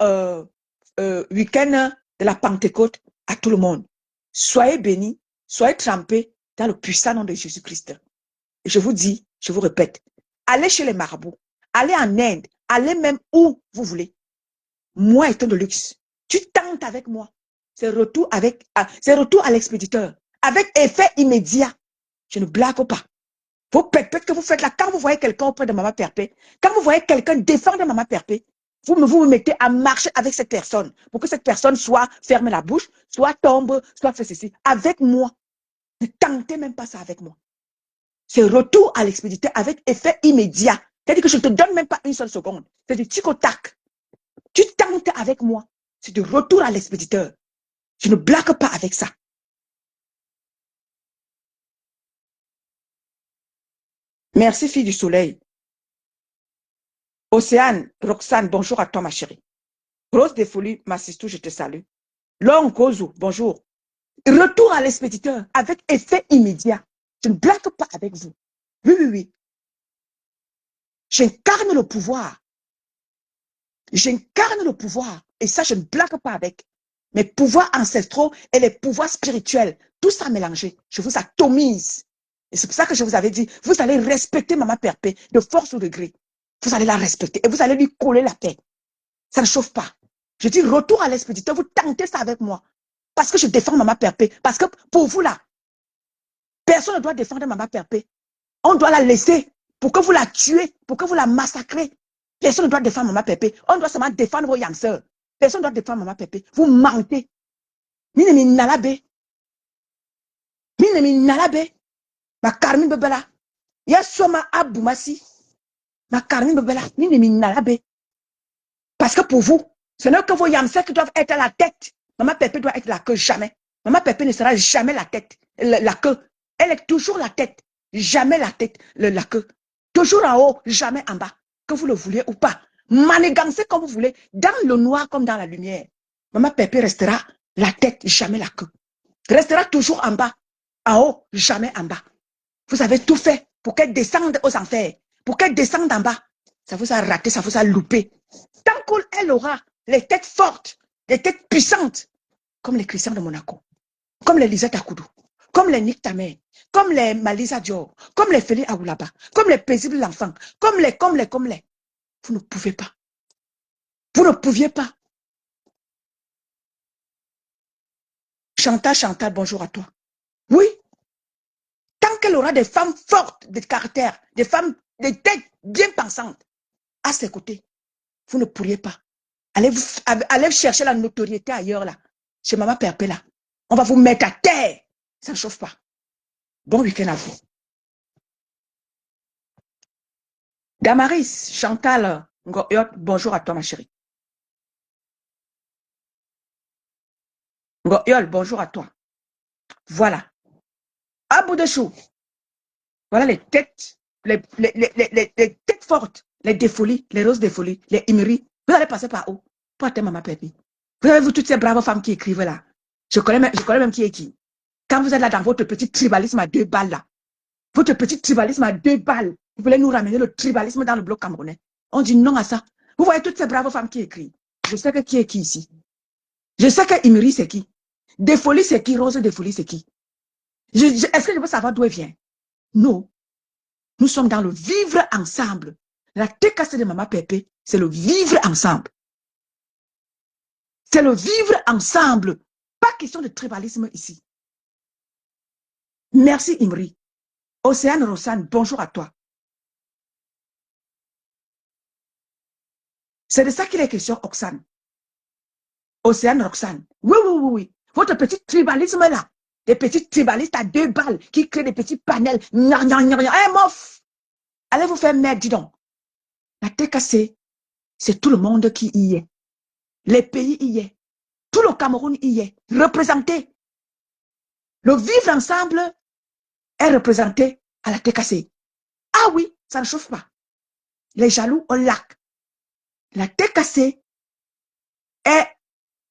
week-end de la Pentecôte à tout le monde. Soyez bénis, soyez trempés dans le puissant nom de Jésus-Christ. Et je vous dis, je vous répète, allez chez les marabouts, allez en Inde, allez même où vous voulez. Moi, étant de luxe, tu tentes avec moi. C'est retour à l'expéditeur. Avec effet immédiat. Je ne blague pas. Vos pètes que vous faites là, quand vous voyez quelqu'un auprès de Maman Perpé, quand vous voyez quelqu'un défendre Maman Perpé, vous me mettez à marcher avec cette personne pour que cette personne soit ferme la bouche, soit tombe, soit fait ceci. Avec moi. Ne tentez même pas ça avec moi. C'est retour à l'expéditeur avec effet immédiat. C'est-à-dire que je ne te donne même pas une seule seconde. C'est du tic au tac. Tu tentes avec moi. C'est du retour à l'expéditeur. Je ne blague pas avec ça. Merci, fille du soleil. Océane, Roxane, bonjour à toi, ma chérie. Rose des Folies, Massistou, je te salue. Long Kozu, bonjour. Retour à l'expéditeur avec effet immédiat. Je ne blague pas avec vous. Oui, oui, oui. J'incarne le pouvoir. J'incarne le pouvoir. Et ça, je ne blague pas avec. Mes pouvoirs ancestraux et les pouvoirs spirituels. Tout ça mélangé. Je vous atomise. Et c'est pour ça que je vous avais dit, vous allez respecter Maman Perpé de force ou de gré. Vous allez la respecter et vous allez lui coller la paix. Ça ne chauffe pas. Je dis retour à l'expéditeur, vous tentez ça avec moi. Parce que je défends Maman Perpé. Parce que pour vous là, personne ne doit défendre Maman Perpé. On doit la laisser pour que vous la tuez, pour que vous la massacrez. Personne ne doit défendre Maman Perpé. On doit seulement défendre vos yanseurs. Personne ne doit défendre Maman Perpé. Vous mentez. Minemi nalabe. Minemi nalabe. Ma Carmine Bebela. Ya soma aboumasi. Ma Carmine Bebela. Ni ne minalabe. Parce que pour vous, ce n'est que vos yamseks qui doivent être à la tête. Maman Pépé doit être la queue, jamais. Maman Pépé ne sera jamais la tête, la queue. Elle est toujours la tête, jamais la tête, la queue. Toujours en haut, jamais en bas. Que vous le vouliez ou pas. Manigancez comme vous voulez, dans le noir comme dans la lumière. Maman Pépé restera la tête, jamais la queue. Restera toujours en bas, en haut, jamais en bas. Vous avez tout fait pour qu'elle descende aux enfers, pour qu'elle descende en bas. Ça vous a raté, ça vous a loupé. Tant qu'elle aura les têtes fortes, les têtes puissantes, comme les Christians de Monaco, comme les Lisa Takoudou, comme les Nick Tamé, comme les Malisa Dior, comme les Félix Aoulaba, comme les Paisibles l'enfant, comme les. Vous ne pouvez pas. Vous ne pouviez pas. Chantal, bonjour à toi. Oui. Tant qu'elle aura des femmes fortes de caractère, des femmes, des têtes bien pensantes à ses côtés, vous ne pourriez pas. Allez chercher la notoriété ailleurs, là. Chez Maman Perpé, là. On va vous mettre à terre. Ça ne chauffe pas. Bon week-end à vous. Damaris, Chantal, bonjour à toi, ma chérie. Ngoyol, bonjour à toi. Voilà. À bout de chou. Voilà les têtes, les têtes fortes, les défolies, les roses défolies, les imri. Vous allez passer par où? Pour atteindre Maman Perpé. Vous avez vu toutes ces braves femmes qui écrivent là. Je connais même qui est qui. Quand vous êtes là dans votre petit tribalisme à 2 balles là, votre petit tribalisme à 2 balles, vous voulez nous ramener le tribalisme dans le bloc camerounais. On dit non à ça. Vous voyez toutes ces braves femmes qui écrivent. Je sais que qui est qui ici. Je sais que Imri c'est qui. Défolie c'est qui. Rose Défolie c'est qui. Est-ce que je veux savoir d'où elle vient? Non. Nous sommes dans le vivre ensemble. La TKC de Maman Pépé, c'est le vivre ensemble. C'est le vivre ensemble. Pas question de tribalisme ici. Merci Imri. Océane Rossane, bonjour à toi. C'est de ça qu'il est question, Oxane. Océane Roxane. Oui, oui, oui, oui. Votre petit tribalisme là. Des petits tribalistes à 2 balles qui créent des petits panels. Eh, mof. Allez vous faire merde, dis donc. La TKC, c'est tout le monde qui y est. Les pays y est. Tout le Cameroun y est. Représenté. Le vivre ensemble est représenté à la TKC. Ah oui, ça ne chauffe pas. Les jaloux au lac. La TKC est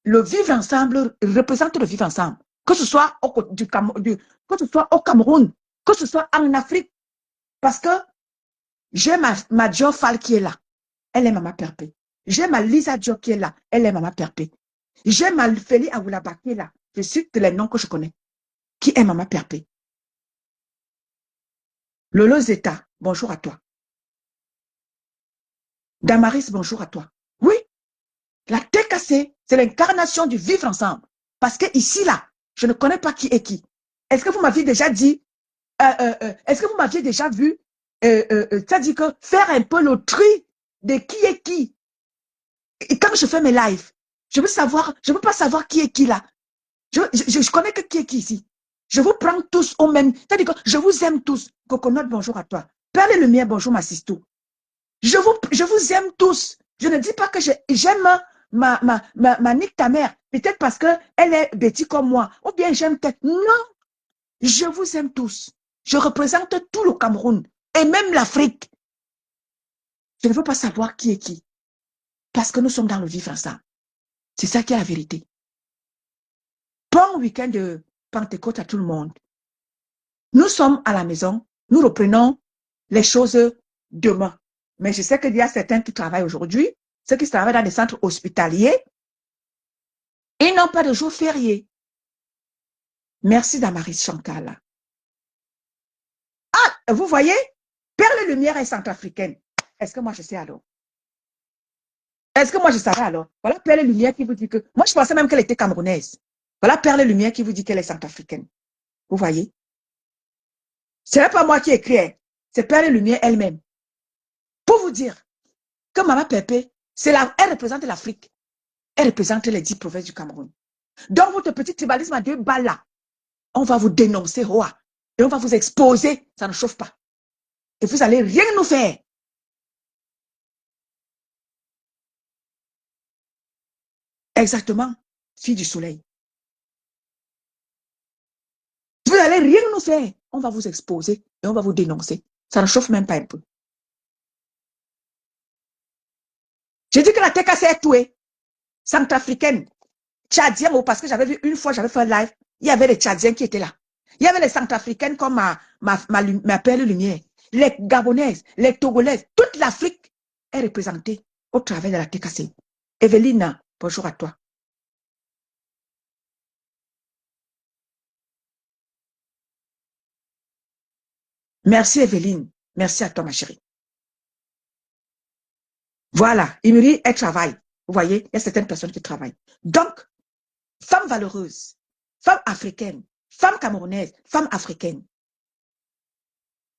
le vivre ensemble, représente le vivre ensemble. Que ce soit que ce soit au Cameroun, que ce soit en Afrique. Parce que j'ai ma Dior Fall qui est là. Elle est Maman Perpé. J'ai ma Lisa Dior qui est là. Elle est Maman Perpé. J'ai ma Félix Aoulaba qui est là. Je cite les noms que je connais. Qui est Maman Perpé. Lolo Zeta, bonjour à toi. Damaris, bonjour à toi. Oui, la TKC, c'est l'incarnation du vivre ensemble. Parce que ici, là, je ne connais pas qui est qui. Est-ce que vous m'aviez déjà dit, est-ce que vous m'aviez déjà vu, c'est-à-dire que faire un peu le tri de qui est qui. Et quand je fais mes lives, je veux pas savoir qui est qui là. Je connais que qui est qui ici. Je vous prends tous au même. C'est-à-dire que je vous aime tous. Coconut, bonjour à toi. Perle et Lumière, bonjour ma sisto. Je vous aime tous. Je ne dis pas que j'aime ma nique ta mère. Peut-être parce qu'elle est bêtise comme moi. Ou bien j'aime peut-être. Non. Je vous aime tous. Je représente tout le Cameroun. Et même l'Afrique. Je ne veux pas savoir qui est qui. Parce que nous sommes dans le vivre ensemble. C'est ça qui est la vérité. Bon week-end de Pentecôte à tout le monde. Nous sommes à la maison. Nous reprenons les choses demain. Mais je sais qu'il y a certains qui travaillent aujourd'hui, ceux qui travaillent dans des centres hospitaliers, ils n'ont pas de jour férié. Merci Damaris Chantal. Ah, vous voyez, Perle Lumière est centrafricaine. Est-ce que moi je sais alors? Est-ce que moi je savais alors? Voilà Perle Lumière qui vous dit que... Moi je pensais même qu'elle était camerounaise. Voilà Perle Lumière qui vous dit qu'elle est centrafricaine. Vous voyez? Ce n'est pas moi qui écris, c'est Perle Lumière elle-même. Pour vous dire que Maman Pépé, elle représente l'Afrique. Elle représente les 10 provinces du Cameroun. Dans votre petit tribalisme à 2 balles là, on va vous dénoncer, roi. et on va vous exposer. Ça ne chauffe pas. Et vous allez rien nous faire. Exactement, fille du soleil. Vous n'allez rien nous faire. On va vous exposer et on va vous dénoncer. Ça ne chauffe même pas un peu. J'ai dit que la TKC est tuée. Centrafricaine, tchadienne, parce que j'avais vu une fois, j'avais fait un live, il y avait les tchadiens qui étaient là. Il y avait les centrafricaines comme ma perle lumière, les gabonaises, les togolaises, toute l'Afrique est représentée au travers de la TKC. Evelyne, bonjour à toi. Merci Evelyne, merci à toi ma chérie. Voilà, Imri, elle travaille. Vous voyez, il y a certaines personnes qui travaillent. Donc, femme valeureuse, femme africaine, femme camerounaise, femme africaine,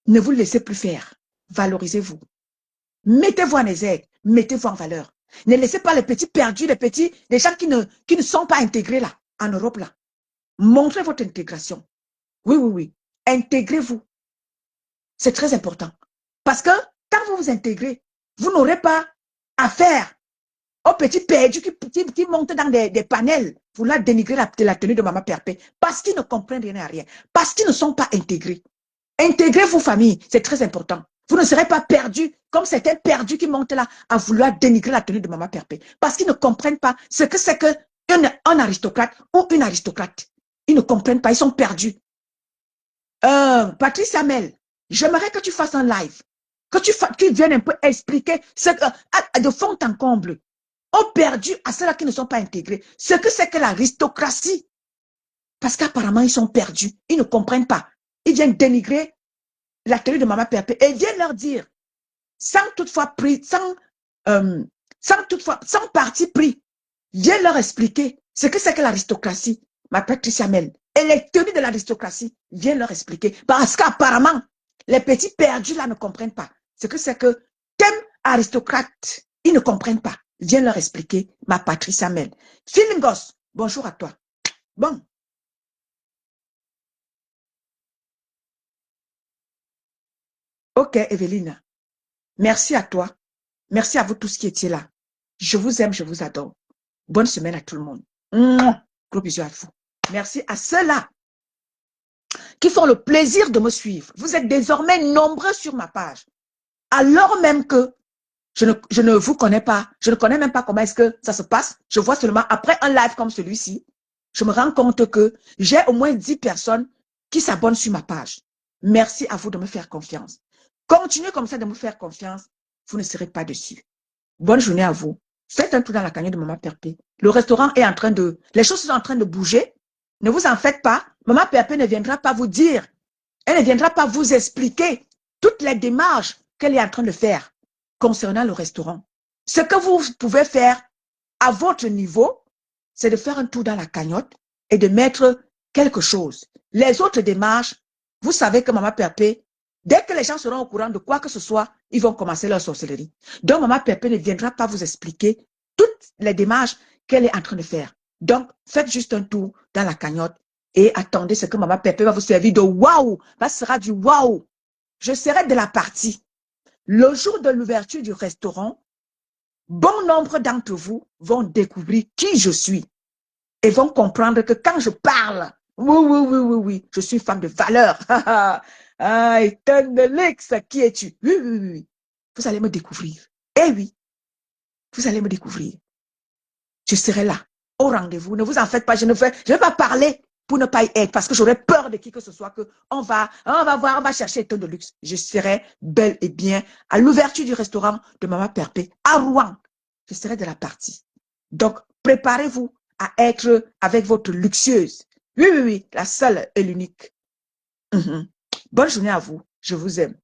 ne vous laissez plus faire. Valorisez-vous. Mettez-vous en exergue, mettez-vous en valeur. Ne laissez pas les petits perdus, les gens qui ne sont pas intégrés là, en Europe là. Montrez votre intégration. Oui, oui, oui. Intégrez-vous. C'est très important. Parce que quand vous vous intégrez, vous n'aurez pas affaire aux petits perdus qui montent dans des panels, vouloir dénigrer la tenue de Maman Perpé, parce qu'ils ne comprennent rien à rien, parce qu'ils ne sont pas intégrés. Intégrez vos familles, c'est très important. Vous ne serez pas perdus comme certains perdus qui montent là à vouloir dénigrer la tenue de Maman Perpé, parce qu'ils ne comprennent pas ce que c'est qu'un aristocrate ou une aristocrate. Ils ne comprennent pas, ils sont perdus. Patrice Hamel, j'aimerais que tu fasses un live, que tu viennes un peu expliquer de fond en comble aux perdus, à ceux-là qui ne sont pas intégrés, ce que c'est que l'aristocratie. Parce qu'apparemment, ils sont perdus. Ils ne comprennent pas. Ils viennent dénigrer la tenue de Maman Perpé et viennent leur dire, sans parti pris, viennent leur expliquer ce que c'est que l'aristocratie. Ma Patricia Mel. Et les tenues de l'aristocratie viennent leur expliquer. Parce qu'apparemment, les petits perdus là ne comprennent pas ce que c'est que thème aristocrate. Ils ne comprennent pas. Viens leur expliquer, ma Patricia Mel. Philingos, bonjour à toi. Bon. Ok, Evelyne. Merci à toi. Merci à vous tous qui étiez là. Je vous aime, je vous adore. Bonne semaine à tout le monde. Gros bisous à vous. Merci à ceux-là qui font le plaisir de me suivre. Vous êtes désormais nombreux sur ma page. Alors même que je ne vous connais pas. Je ne connais même pas comment est-ce que ça se passe. Je vois seulement après un live comme celui-ci, je me rends compte que j'ai au moins 10 personnes qui s'abonnent sur ma page. Merci à vous de me faire confiance. Continuez comme ça de me faire confiance. Vous ne serez pas déçus. Bonne journée à vous. Faites un tour dans la cagnotte de Maman Perpé. Le restaurant est en train de... Les choses sont en train de bouger. Ne vous en faites pas. Maman Perpé ne viendra pas vous dire. Elle ne viendra pas vous expliquer toutes les démarches qu'elle est en train de faire concernant le restaurant. Ce que vous pouvez faire à votre niveau, c'est de faire un tour dans la cagnotte et de mettre quelque chose. Les autres démarches, vous savez que Maman Perpé, dès que les gens seront au courant de quoi que ce soit, ils vont commencer leur sorcellerie. Donc, Maman Perpé ne viendra pas vous expliquer toutes les démarches qu'elle est en train de faire. Donc, faites juste un tour dans la cagnotte et attendez ce que Maman Perpé va vous servir de waouh. Ça sera du waouh. Je serai de la partie. Le jour de l'ouverture du restaurant, bon nombre d'entre vous vont découvrir qui je suis et vont comprendre que quand je parle, oui, je suis une femme de valeur. Ah, Eternelix, qui es-tu? Oui. Vous allez me découvrir. Eh oui, vous allez me découvrir. Je serai là, au rendez-vous. Ne vous en faites pas, je ne vais pas parler pour ne pas y être, parce que j'aurais peur de qui que ce soit, que on va voir, on va chercher un de luxe. Je serai bel et bien à l'ouverture du restaurant de Maman Perpé à Rouen. Je serai de la partie. Donc, préparez-vous à être avec votre luxueuse. Oui, la seule et l'unique. Bonne journée à vous. Je vous aime.